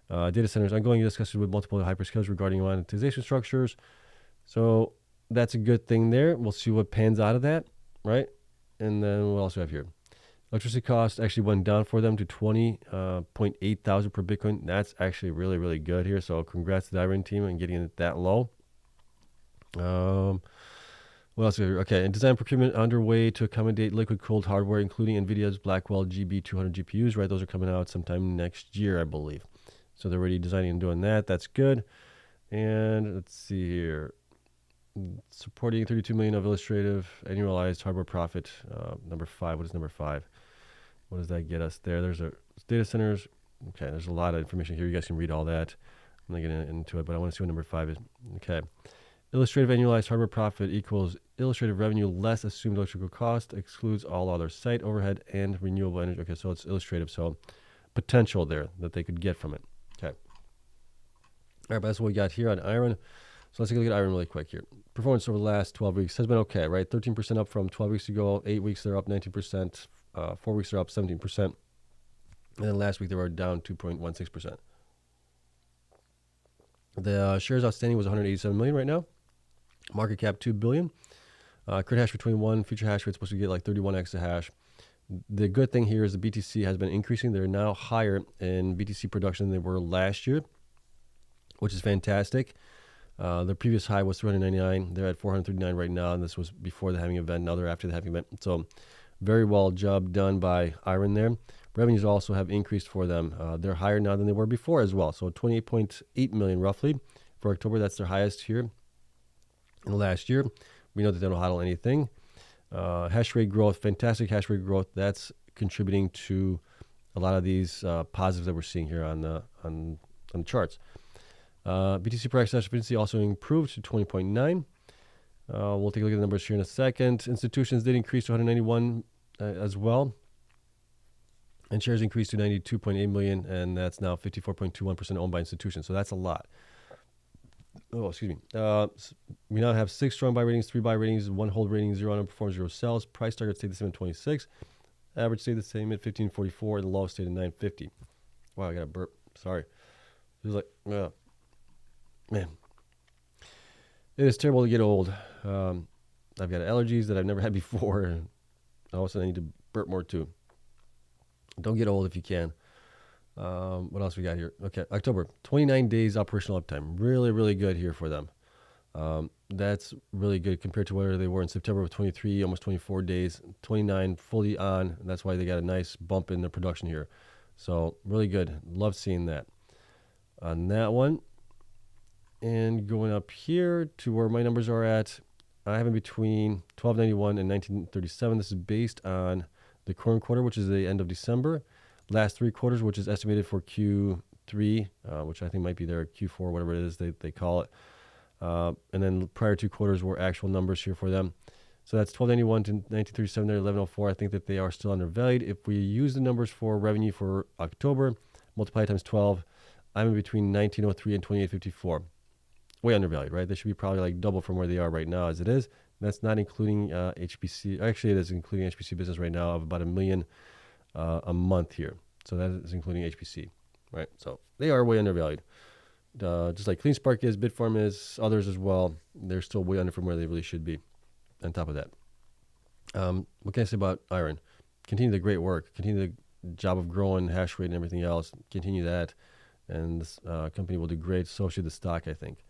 Data centers, ongoing discussions with multiple hyperscalers regarding monetization structures. So that's a good thing there. We'll see what pans out of that, right? And then what else do we have here? Electricity cost actually went down for them to 20.8 thousand per Bitcoin. That's actually really, really good here. So congrats to the Iren team on getting it that low. What else? Okay, and design procurement underway to accommodate liquid-cooled hardware, including NVIDIA's Blackwell GB200 GPUs, right? Those are coming out sometime next year, I believe. So they're already designing and doing that. That's good. And let's see here. Supporting 32 million of illustrative annualized hardware profit. Number 5. What is number 5? What does that get us there? There's a data centers. Okay, there's a lot of information here. You guys can read all that. I'm not getting into it, but I want to see what number 5 is. Okay. Illustrative annualized hardware profit equals illustrative revenue less assumed electrical cost, excludes all other site overhead and renewable energy. Okay, so it's illustrative. So potential there that they could get from it. Okay. All right, but that's what we got here on Iren. So let's take a look at Iren really quick here. Performance over the last 12 weeks has been okay, right? 13% up from 12 weeks ago. 8 weeks they're up 19%. 4 weeks they're up 17%. And then last week they were down 2.16%. The shares outstanding was 187 million right now. Market cap 2 billion. Current hash rate 21. Future hash rate supposed to get like 31 exahash. The good thing here is the BTC has been increasing. They're now higher in BTC production than they were last year, which is fantastic. The previous high was 399. They're at 439 right now, and this was before the halving event. Now they're after the halving event. So very well job done by Iren there. Revenues also have increased for them. They're higher now than they were before as well. So 28.8 million roughly for October. That's their highest here in the last year. We know that they don't hodl anything. Hash rate growth, fantastic hash rate growth. That's contributing to a lot of these positives that we're seeing here on the charts. BTC per exahash efficiency also improved to 20.9. We'll take a look at the numbers here in a second. Institutions did increase to 191 as well. And shares increased to 92.8 million, and that's now 54.21% owned by institutions. So that's a lot. Oh, excuse me. We now have 6 strong buy ratings, 3 buy ratings, 1 hold rating, 0 underperforms, 0 sells. Price target stayed the same at 26. Average stayed the same at 1544, and the low stayed at 950. Wow, I got a burp. Sorry. It was like, man. It is terrible to get old. I've got allergies that I've never had before, and all of a sudden I need to spurt more too. Don't get old if you can. What else we got here? Okay, October, 29 days operational uptime. Really, really good here for them. That's really good compared to where they were in September of 23, almost 24 days, 29 fully on. And that's why they got a nice bump in their production here. So really good. Love seeing that on that one. And going up here to where my numbers are at, I have in between 1291 and 1937. This is based on the current quarter, which is the end of December. Last 3 quarters, which is estimated for Q3, which I think might be their Q4, whatever it is they call it. And then prior 2 quarters were actual numbers here for them. So that's 1291 to 1937 there, 1104. I think that they are still undervalued. If we use the numbers for revenue for October, multiply times 12, I'm in between 1903 and 2854. Way undervalued, right? They should be probably like double from where they are right now as it is. That's not including HPC. Actually, it is including HPC business right now of about $1 million a month here. So that is including HPC, right? So they are way undervalued. Just like Cleanspark is, Bitfarms is, others as well. They're still way under from where they really should be. On top of that, what can I say about Iren? Continue the great work. Continue the job of growing hash rate and everything else. Continue that, and this company will do great. So should the stock, I think.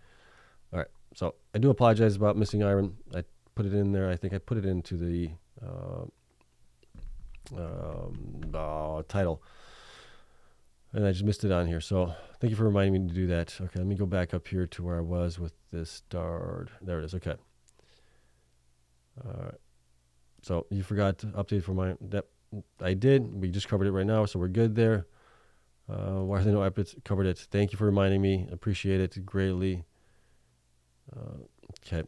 All right. So I do apologize about missing Iren. I put it in there. I think I put it into the title, and I just missed it on here. So thank you for reminding me to do that. Okay, let me go back up here to where I was with this start. There it is. Okay. All right. So you forgot to update for my that I did. We just covered it right now, so we're good there. Why are there no updates? Covered it. Thank you for reminding me. Appreciate it greatly. Okay.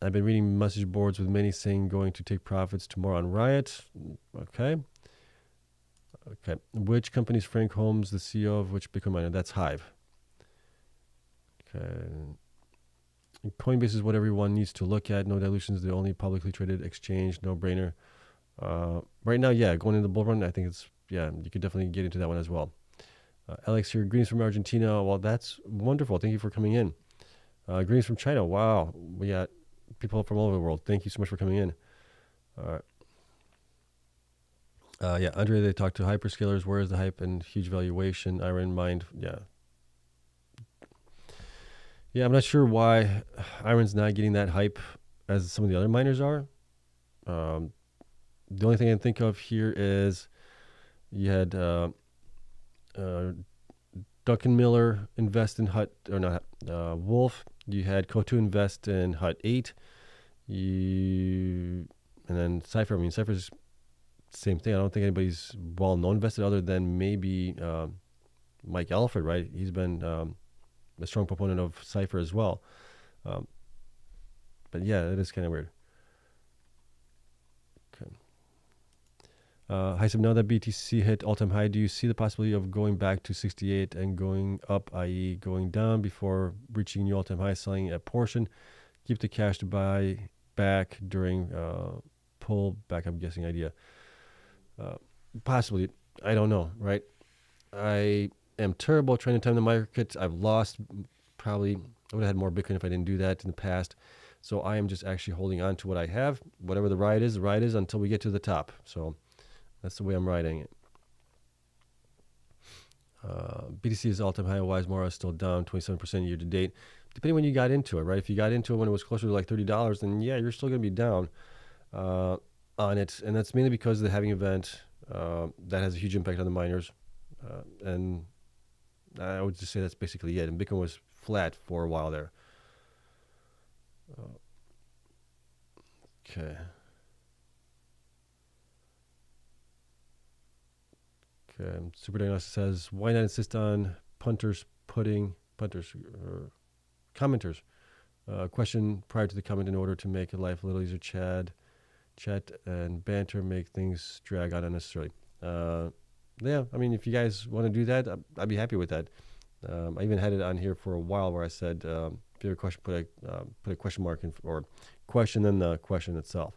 I've been reading message boards with many saying going to take profits tomorrow on Riot. Okay. Okay. Which company is Frank Holmes, the CEO of which Bitcoin miner? That's Hive. Okay. Coinbase is what everyone needs to look at. No dilution is the only publicly traded exchange. No brainer. Right now, yeah, going into the bull run, I think it's, yeah, you could definitely get into that one as well. Alex here, greetings from Argentina. Well, that's wonderful. Thank you for coming in. Greetings from China. Wow. We got people from all over the world. Thank you so much for coming in. All right. Yeah, Andre, they talked to hyperscalers. Where is the hype and huge valuation? Iren mind. Yeah. Yeah, I'm not sure why Iren's not getting that hype as some of the other miners are. The only thing I can think of here is you had Duckenmiller invest in Hut, or not, Wolf. You had Kotu invest in Hut 8. And then Cypher. I mean, Cypher's same thing. I don't think anybody's well-known invested other than maybe Mike Alfred, right? He's been a strong proponent of Cypher as well. But yeah, it is kind of weird. Okay. Hi, so now that BTC hit all-time high, do you see the possibility of going back to 68 and going up, i.e. going down before reaching new all-time high, selling a portion, keep the cash to buy back during pull back, I'm guessing idea? Possibly. I don't know, right? I am terrible at trying to time the market. I've lost probably, I would have had more Bitcoin if I didn't do that in the past. So I am just actually holding on to what I have. Whatever the ride is until we get to the top. So that's the way I'm riding it. BTC is all-time high. Wisemora is still down 27% year to date. Depending when you got into it, right? If you got into it when it was closer to like $30, then yeah, you're still going to be down on it. And that's mainly because of the halving event. That has a huge impact on the miners. And I would just say that's basically it. And Bitcoin was flat for a while there. Okay. Super Diagnosis says, why not insist on commenters? Question prior to the comment in order to make life a little easier. Chat and banter make things drag out unnecessarily. Yeah, I mean, if you guys want to do that, I'd be happy with that. I even had it on here for a while where I said, if you have a question, put a question mark in, or question then the question itself.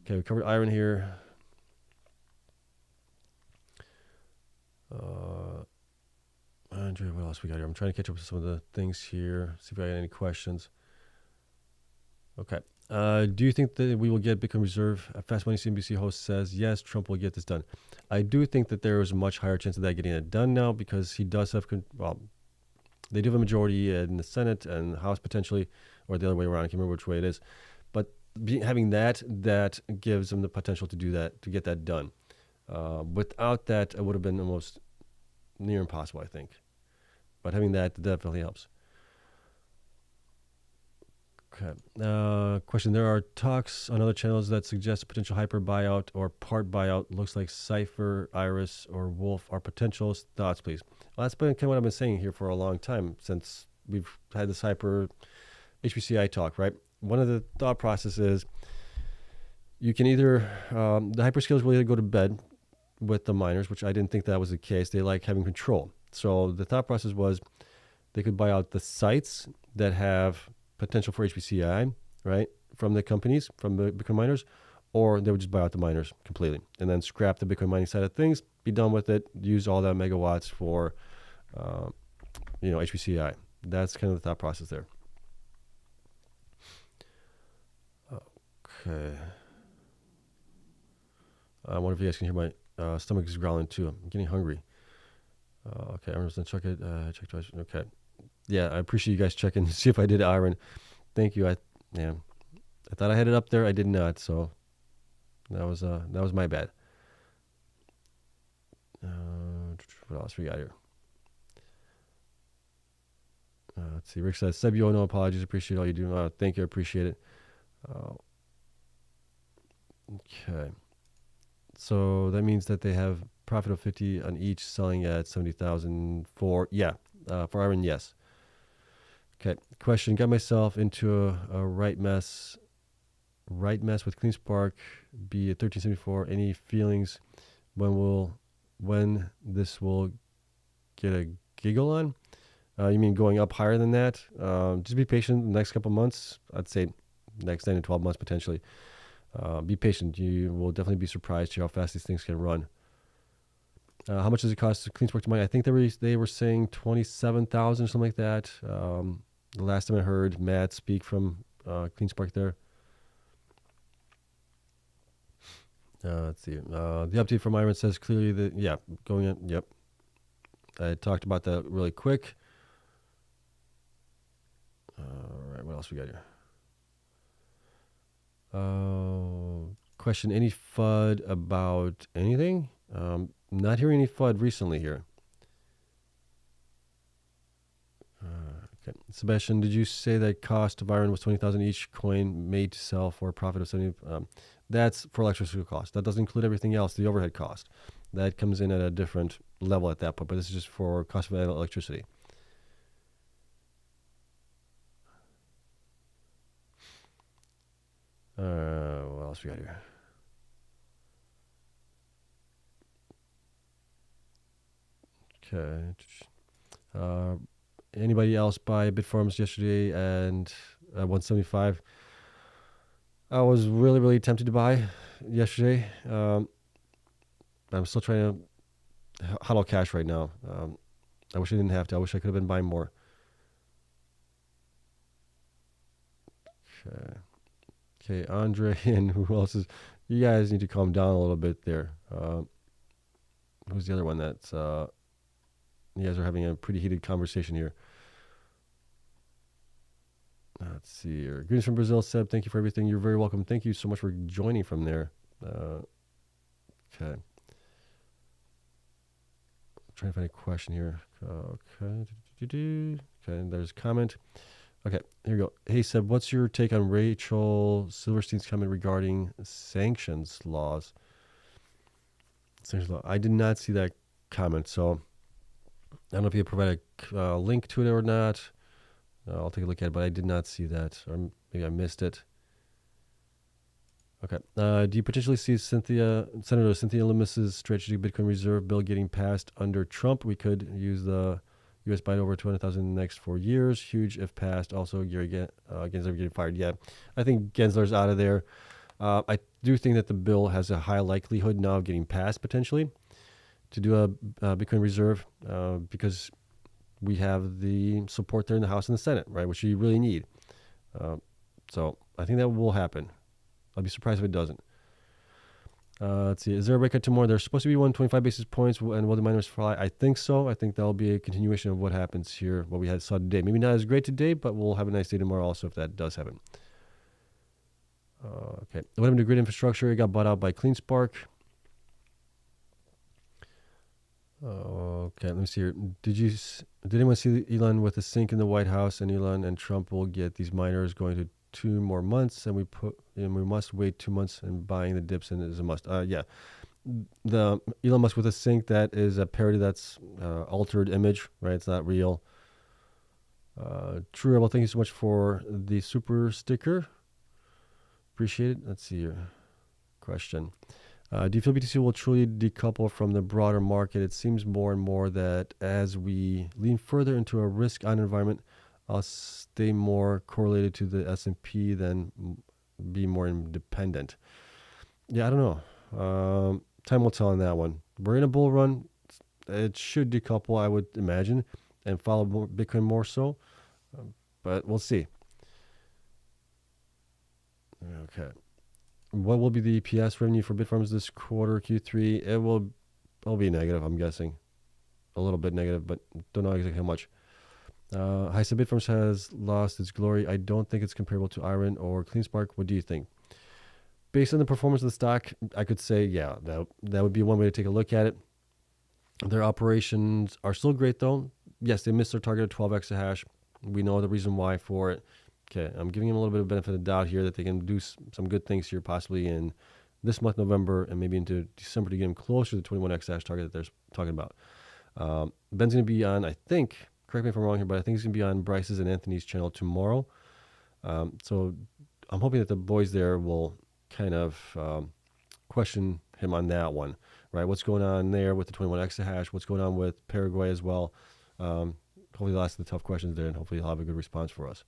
Okay, we covered Iren here. Andre, what else we got here? I'm trying to catch up with some of the things here. See if I got any questions. Okay. Do you think that we will get Bitcoin Reserve? Fast Money CNBC host says, yes, Trump will get this done. I do think that there is a much higher chance of that getting it done now because he does have, well, they do have a majority in the Senate and House potentially, or the other way around. I can't remember which way it is. But having that gives them the potential to do that, to get that done. Without that, it would have been almost near impossible, I think. But having that definitely helps. Okay. Question. There are talks on other channels that suggest a potential hyper buyout or part buyout. Looks like Cypher, Iris, or Wolf are potentials. Thoughts, please. Well, that's been kind of what I've been saying here for a long time since we've had this hyper HBCI talk, right? One of the thought processes is you can either, the hyperscalers will either go to bed with the miners, which I didn't think that was the case. They like having control. So the thought process was they could buy out the sites that have potential for HBCI, right, from the companies, from the Bitcoin miners, or they would just buy out the miners completely and then scrap the Bitcoin mining side of things, be done with it, use all that megawatts for, HBCI. That's kind of the thought process there. Okay. I wonder if you guys can hear my stomach is growling too. I'm getting hungry. Okay, I'm just gonna check it. Check twice. Okay. Yeah, I appreciate you guys checking to see if I did Iren. Thank you. I thought I had it up there. I did not. So that was my bad. What else we got here? Let's see. Rick says, Sebio, no apologies. Appreciate all you do. Thank you. I appreciate it. Okay. So that means that they have profit of 50 on each, selling at 70,000 for Iren, yes. Okay. Question. Got myself into a right mess with Cleanspark, be at 1374. Any feelings when this will get a giggle on? You mean going up higher than that? Just be patient the next couple months. I'd say next 9 to 12 months potentially. Be patient. You will definitely be surprised to how fast these things can run. How much does it cost to Cleanspark to mine? I think they were saying 27,000 or something like that. The last time I heard Matt speak from Cleanspark there. Let's see. The update from Iren says clearly that, going in. Yep. I talked about that really quick. All right, what else we got here? Question, any FUD about anything? Not hearing any FUD recently here. Okay. Sebastian, did you say that cost of Iren was 20,000 each coin made to sell for a profit of 70? That's for electricity cost. That doesn't include everything else, the overhead cost. That comes in at a different level at that point, but this is just for cost of electricity. What else we got here? Okay. Anybody else buy Bitfarms yesterday and 175? I was really, really tempted to buy yesterday. I'm still trying to huddle cash right now. I wish I didn't have to. I wish I could have been buying more. Okay, Andre and who else is? You guys need to calm down a little bit there. Who's the other one that's... you guys are having a pretty heated conversation here. Let's see here. Greetings from Brazil, Seb. Thank you for everything. You're very welcome. Thank you so much for joining from there. Okay. Trying to find a question here. Okay. Okay, there's a comment. Okay, here we go. Hey, Seb, what's your take on Rachel Silverstein's comment regarding sanctions laws? I did not see that comment, so I don't know if you provide a link to it or not. I'll take a look at it, but I did not see that, or maybe I missed it. Okay. Do you potentially see Senator Cynthia Lummis's strategic Bitcoin reserve bill getting passed under Trump? We could use the U.S. buy over 200,000 in the next 4 years. Huge if passed. Also, Gensler getting fired. Yeah, I think Gensler's out of there. I do think that the bill has a high likelihood now of getting passed potentially to do a Bitcoin reserve because we have the support there in the House and the Senate, right, which you really need. So I think that will happen. I'll be surprised if it doesn't. Let's see. Is there a rate cut tomorrow? There's supposed to be 125 basis points, and will the miners fly? I think so. I think that'll be a continuation of what happens here, what we saw today. Maybe not as great today, but we'll have a nice day tomorrow also if that does happen. Okay. What happened to grid infrastructure? It got bought out by Cleanspark. Okay, let me see here. Did anyone see Elon with a sink in the White House? And Elon and Trump will get these miners going to 2 more months, and we must wait 2 months, and buying the dips in is a must. Yeah, the Elon Musk with a sink, that is a parody. That's altered image, right? It's not real. True. Well, thank you so much for the super sticker. Appreciate it. Let's see here. Question. Do you feel BTC will truly decouple from the broader market? It seems more and more that as we lean further into a risk-on environment, I'll stay more correlated to the S&P than be more independent. Yeah, I don't know. Time will tell on that one. We're in a bull run. It should decouple, I would imagine, and follow Bitcoin more so. But we'll see. Okay. What will be the EPS revenue for Bitfarms this quarter, Q3? It'll be negative, I'm guessing. A little bit negative, but don't know exactly how much. Hive, Bitfarms has lost its glory. I don't think it's comparable to Iren or Cleanspark. What do you think? Based on the performance of the stock, I could say, yeah, that would be one way to take a look at it. Their operations are still great, though. Yes, they missed their target of 12 exahash. We know the reason why for it. Okay, I'm giving them a little bit of benefit of the doubt here that they can do some good things here, possibly in this month, November, and maybe into December to get them closer to the 21 exahash target that they're talking about. Ben's going to be on, I think, correct me if I'm wrong here, but I think he's going to be on Bryce's and Anthony's channel tomorrow. So I'm hoping that the boys there will kind of question him on that one, right? What's going on there with the 21 exahash? What's going on with Paraguay as well? Hopefully he'll ask the tough questions there, and hopefully he'll have a good response for us.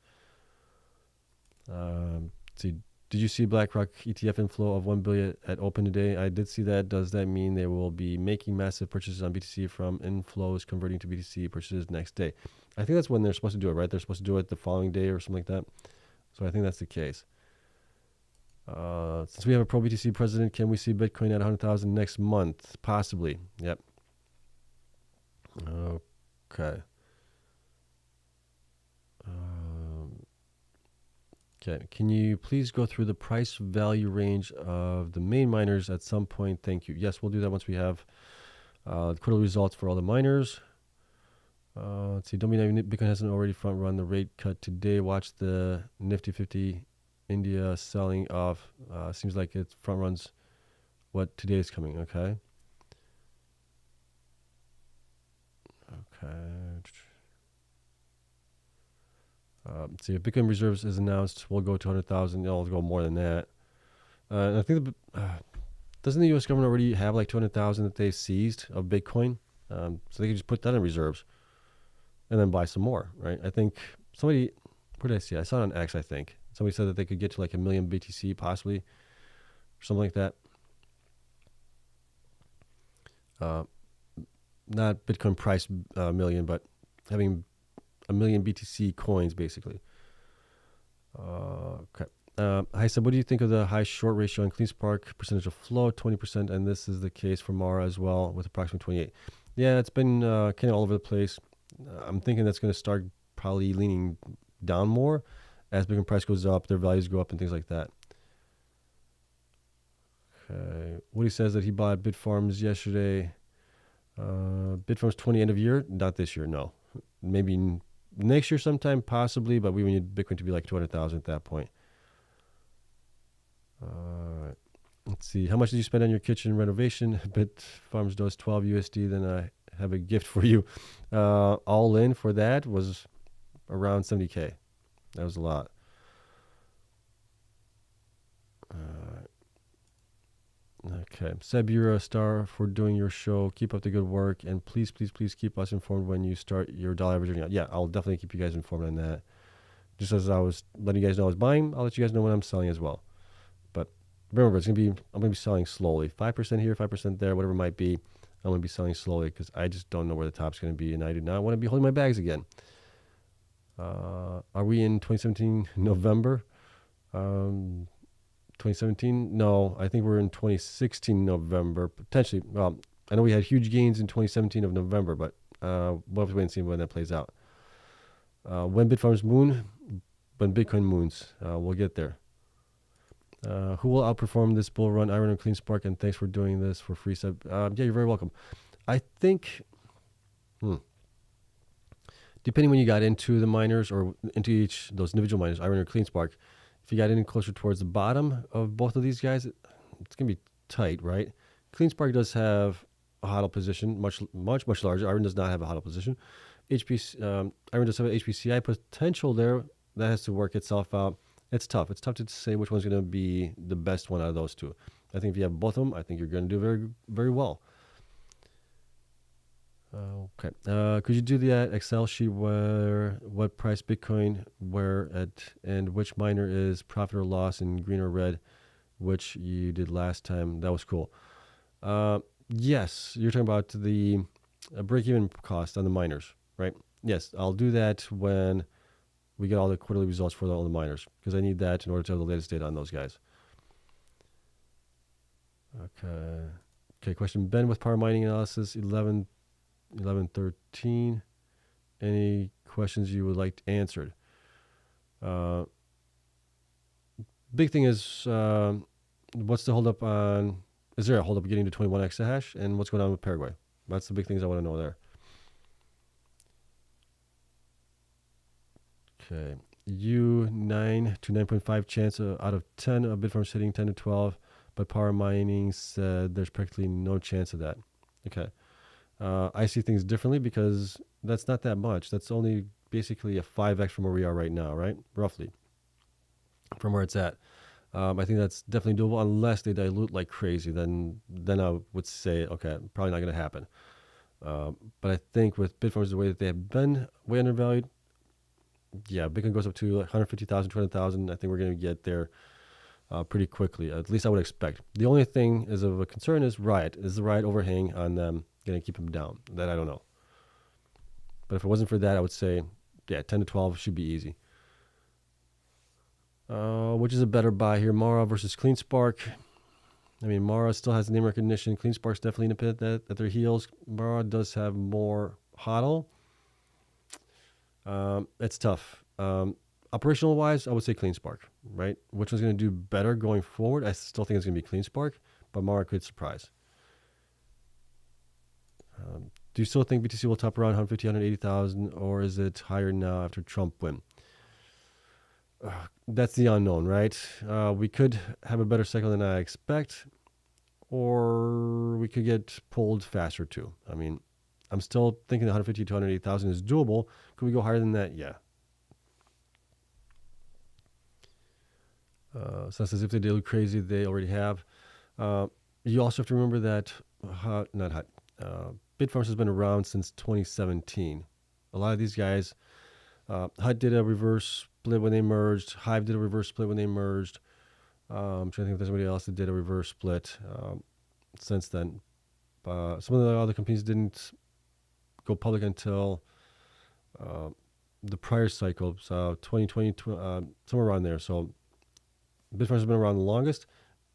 See, did you see BlackRock ETF inflow of 1 billion at open today? I did see that. Does that mean they will be making massive purchases on BTC from inflows converting to BTC purchases next day? I think that's when they're supposed to do it, right? They're supposed to do it the following day or something like that. So I think that's the case. Since we have a pro BTC president, can we see Bitcoin at 100,000 next month? Possibly. Yep. Okay. Okay, can you please go through the price value range of the main miners at some point? Thank you. Yes, we'll do that once we have the quarterly results for all the miners. Let's see, don't be naive, Bitcoin hasn't already front run the rate cut today. Watch the Nifty 50 India selling off. Seems like it front runs what today is coming. Okay. Okay. See, if Bitcoin reserves is announced, we'll go to 100,000. It'll go more than that. And I think doesn't the U.S. government already have like 200,000 that they've seized of Bitcoin? So they can just put that in reserves and then buy some more, right? I think somebody, where did I see it? I saw it on X, I think. Somebody said that they could get to like 1 million BTC possibly, or something like that. Not Bitcoin price million, but having 1 million BTC coins, basically. Okay. Hi, so what do you think of the high short ratio on Cleanspark percentage of flow, 20%, and this is the case for Mara as well with approximately 28. Yeah, it's been kind of all over the place. I'm thinking that's going to start probably leaning down more as Bitcoin price goes up, their values go up, and things like that. Okay. Woody says that he bought Bitfarms yesterday. Bitfarms 20 end of year, not this year, no. Maybe next year sometime, possibly, but we would need Bitcoin to be like 200,000 at that point. Let's see. How much did you spend on your kitchen renovation? Bitfarms does 12 USD. Then I have a gift for you. All in for that was around 70K. That was a lot. Okay. Seb, you're a star for doing your show. Keep up the good work. And please, please, please keep us informed when you start your dollar averaging out. Yeah, I'll definitely keep you guys informed on that. Just as I was letting you guys know I was buying, I'll let you guys know when I'm selling as well. But remember, I'm going to be selling slowly. 5% here, 5% there, whatever it might be. I'm going to be selling slowly because I just don't know where the top's going to be, and I do not want to be holding my bags again. Are we in 2017 November? 2017? No, I think we're in 2016 November, potentially. Well, I know we had huge gains in 2017 of November, but we'll have to wait and see when that plays out. When Bitfarms moon, when Bitcoin moons, we'll get there. Who will outperform this bull run? Iren or Cleanspark? And thanks for doing this for free sub. Yeah, you're very welcome. I think, depending when you got into the miners or into each those individual miners, Iren or Cleanspark, if you got in closer towards the bottom of both of these guys, it's gonna be tight, right? Cleanspark does have a hodl position, much larger. Iren does not have a hodl position. Iren does have an HPCI potential there. That has to work itself out. It's tough. It's tough to say which one's going to be the best one out of those two. I think if you have both of them, I think you're going to do very, very well. Okay. Could you do that Excel sheet where what price Bitcoin where at and which miner is profit or loss in green or red, which you did last time? That was cool. Yes, you're talking about the break-even cost on the miners, right? Yes, I'll do that when we get all the quarterly results for all the miners, because I need that in order to have the latest data on those guys. Okay, question. Ben with power mining analysis 1113. Any questions you would like answered? Big thing is, what's the holdup on, is there a holdup getting to 21 exahash? And what's going on with Paraguay? That's the big things I want to know there. Okay, U9 to 9.5 chance out of 10 of Bitfarms hitting 10 to 12, but power mining said there's practically no chance of that. Okay, I see things differently because that's not that much. That's only basically a 5x from where we are right now, right? Roughly, from where it's at. I think that's definitely doable unless they dilute like crazy. Then I would say, okay, probably not going to happen. But I think with Bitfarms the way that they have been way undervalued, yeah, Bitcoin goes up to 150,000, 200,000. I think we're going to get there pretty quickly. At least I would expect. The only thing is of a concern is Riot. Is the Riot overhang on them going to keep them down? That I don't know. But if it wasn't for that, I would say, yeah, 10 to 12 should be easy. Which is a better buy here, Mara versus Cleanspark? I mean, Mara still has name recognition. Cleanspark's definitely in a pit at their heels. Mara does have more hodl. It's tough. Operational wise, I would say Cleanspark, right? Which one's going to do better going forward? I still think it's going to be Cleanspark, but Mara could surprise. Do you still think BTC will top around 150, 180,000, or is it higher now after Trump win? That's the unknown, right? We could have a better cycle than I expect, or we could get pulled faster too. I mean, I'm still thinking 150 to 180,000 is doable. Could we go higher than that? Yeah. So that says if they do crazy, they already have. You also have to remember that Bitfarms has been around since 2017. A lot of these guys, HUD did a reverse split when they merged. Hive did a reverse split when they merged. I'm trying to think if there's somebody else that did a reverse split since then. Some of the other companies didn't go public until the prior cycle, so 2020, somewhere around there. So Bitfarms has been around the longest,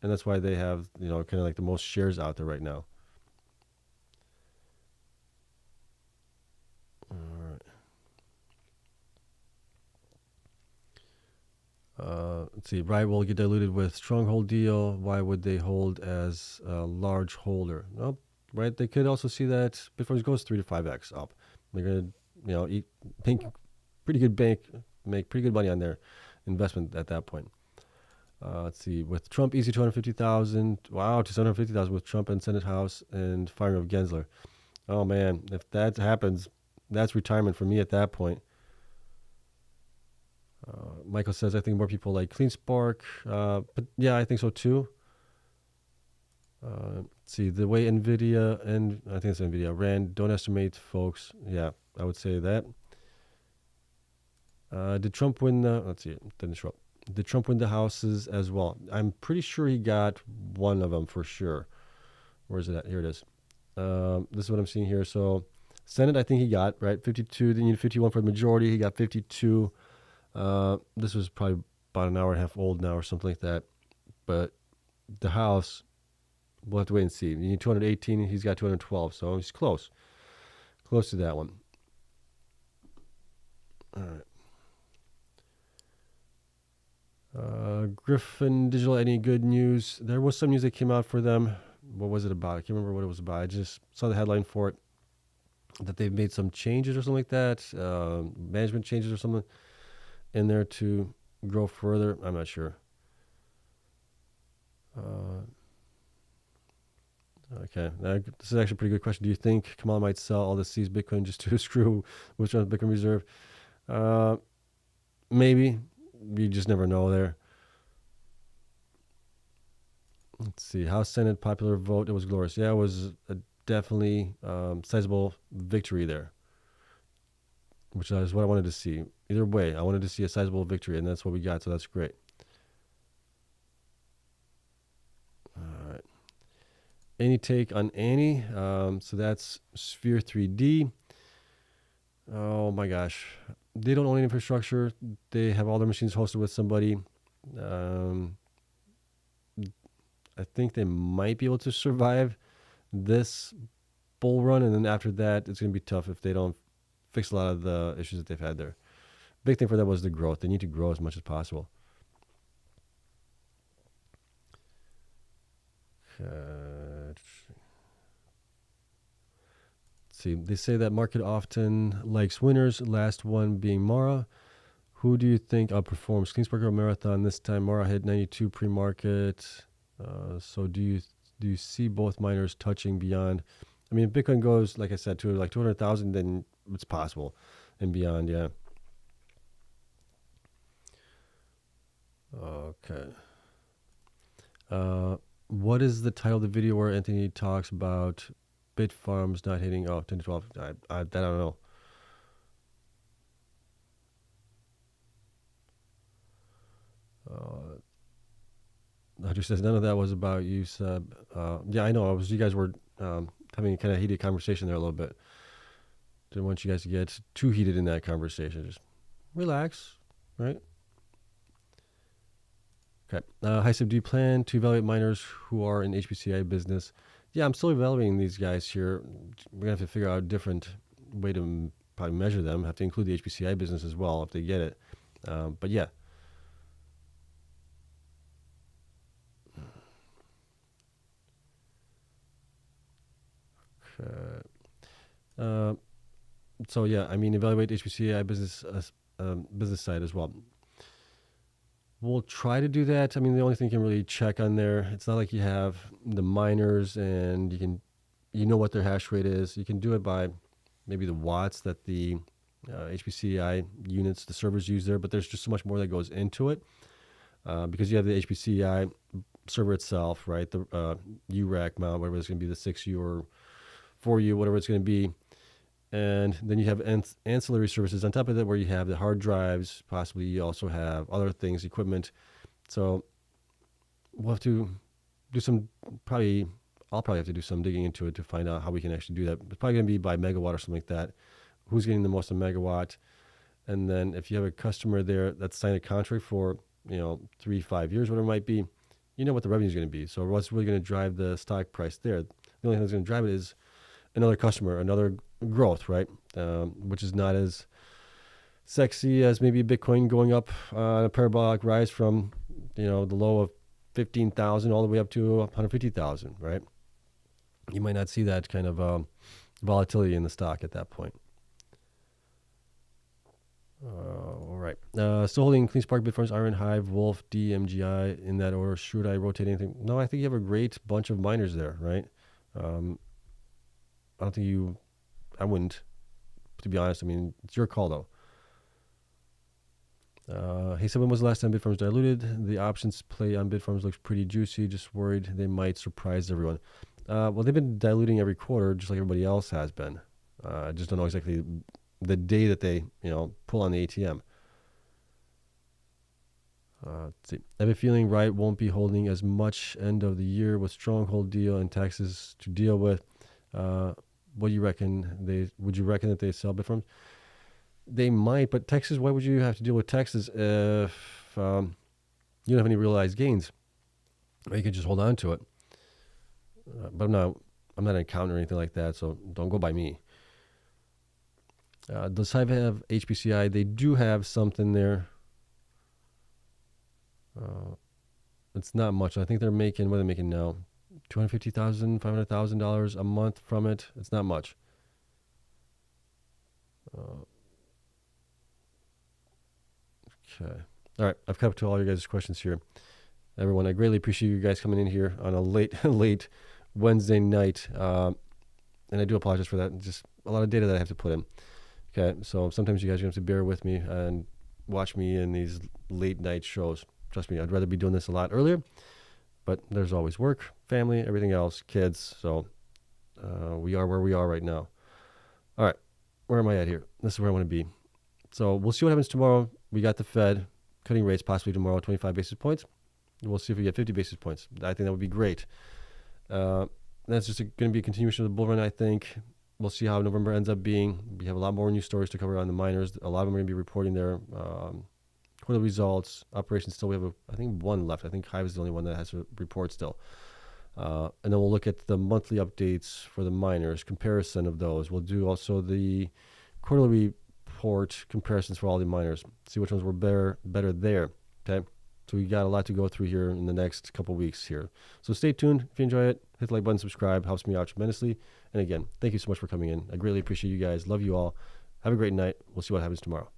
and that's why they have, kind of like the most shares out there right now. All right. Let's see. Riot will get diluted with Stronghold deal. Why would they hold as a large holder? Nope. Right. They could also see that Bitfarms goes 3 to 5x up. They're gonna, make pretty good money on their investment at that point. Let's see. With Trump, easy 250,000. Wow, to 750,000 with Trump and Senate House and firing of Gensler. Oh man, if that happens, that's retirement for me at that point. Michael says, I think more people like Cleanspark. But yeah, I think so too. Let's see, the way NVIDIA, and I think it's NVIDIA, ran, don't estimate, folks. Yeah, I would say that. Did Trump win the, let's see, didn't show up. Did Trump win the houses as well? I'm pretty sure he got one of them for sure. Where is it at? Here it is. This is what I'm seeing here. So Senate, I think he got, right? 52, they needed 51 for the majority. He got 52. This was probably about an hour and a half old now or something like that. But the house, we'll have to wait and see. You need 218, he's got 212, so he's close to that one. All right. Griffin Digital, any good news? There was some news that came out for them. What was it about? I can't remember what it was about. I just saw the headline for it, that they've made some changes or something like that, management changes or something in there to grow further. I'm not sure. Okay, this is actually a pretty good question. Do you think Kamala might sell all the seized Bitcoin just to screw which on Bitcoin Reserve? Maybe. You just never know there. Let's see. House Senate popular vote. It was glorious. Yeah, it was a definitely sizable victory there, which is what I wanted to see. Either way, I wanted to see a sizable victory, and that's what we got, so that's great. All right. Any take on Annie? So that's Sphere 3D. Oh my gosh. They don't own any infrastructure. They have all their machines hosted with somebody. I think they might be able to survive this bull run, and then after that, it's going to be tough if they don't fix a lot of the issues that they've had there. Big thing for them was the growth. They need to grow as much as possible. Let's see. They say that market often likes winners. Last one being Mara. Who do you think outperforms Cleanspark or Marathon this time? Mara hit 92 pre-market. So do you see both miners touching beyond? I mean, if Bitcoin goes, like I said, to like 200,000, then it's possible, and beyond, yeah. Okay. What is the title of the video where Anthony talks about Bitfarms not hitting 10 to 12? I don't know. Hunter says none of that was about you, Seb. Yeah, I know. You guys were having a kind of heated conversation there a little bit. Didn't want you guys to get too heated in that conversation. Just relax, right? Okay. Hi, Seb. Do you plan to evaluate miners who are in HPCI business? Yeah, I'm still evaluating these guys here. We're gonna have to figure out a different way to probably measure them. Have to include the HPCI business as well if they get it. But yeah. So yeah, I mean, evaluate HPCI business business side as well. We'll try to do that. I mean, the only thing you can really check on there, it's not like you have the miners and you know what their hash rate is. You can do it by maybe the watts that the HPCI units, the servers use there, but there's just so much more that goes into it because you have the HPCI server itself, right? The URAC mount, whatever it's going to be, the 6U or 4U, whatever it's going to be. And then you have ancillary services on top of that where you have the hard drives. Possibly you also have other things, equipment. So we'll have to do I'll probably have to do some digging into it to find out how we can actually do that. It's probably going to be by megawatt or something like that. Who's getting the most a megawatt? And then if you have a customer there that's signed a contract for, 3-5 years, whatever it might be, you know what the revenue is going to be. So what's really going to drive the stock price there? The only thing that's going to drive it is another customer, another growth, right? Which is not as sexy as maybe Bitcoin going up on a parabolic rise from, the low of 15,000 all the way up to 150,000, right? You might not see that kind of volatility in the stock at that point. All right. Still holding Cleanspark, Bitfarms, Iren, Hive, Wolf, DMGI in that order. Should I rotate anything? No, I think you have a great bunch of miners there, right? I wouldn't, to be honest. I mean, it's your call, though. Hey, so when was the last time Bitfarms diluted? The options play on Bitfarms looks pretty juicy. Just worried they might surprise everyone. Well, they've been diluting every quarter, just like everybody else has been. I just don't know exactly the day that they, pull on the ATM. Let's see. I have a feeling Riot won't be holding as much end of the year with Stronghold deal and taxes to deal with. What do you reckon? Would you reckon that they sell Bitfarms? They might, but Texas, why would you have to deal with Texas if you don't have any realized gains. Or you can just hold on to it. But I'm not an accountant or anything like that, so don't go by me. Does Hive have HPCI? They do have something there. It's not much. I think they're making, what are they making now? $250,000, $500,000 a month from it. It's not much. Okay. All right. I've come up to all your guys' questions here. Everyone, I greatly appreciate you guys coming in here on a late Wednesday night. And I do apologize for that. Just a lot of data that I have to put in. Okay. So sometimes you guys are going to have to bear with me and watch me in these late night shows. Trust me, I'd rather be doing this a lot earlier. But there's always work, family, everything else, kids. So we are where we are right now. All right. Where am I at here? This is where I want to be. So we'll see what happens tomorrow. We got the Fed cutting rates possibly tomorrow, 25 basis points. We'll see if we get 50 basis points. I think that would be great. That's just going to be a continuation of the bull run, I think. We'll see how November ends up being. We have a lot more news stories to cover on the miners. A lot of them are going to be reporting their quarterly results. Operations still, we have, I think, one left. I think Hive is the only one that has a report still. And then we'll look at the monthly updates for the miners, comparison of those. We'll do also the quarterly report comparisons for all the miners, see which ones were better there. Okay. So we got a lot to go through here in the next couple weeks here. So stay tuned. If you enjoy it, hit the like button, subscribe. Helps me out tremendously. And again, thank you so much for coming in. I greatly appreciate you guys. Love you all. Have a great night. We'll see what happens tomorrow.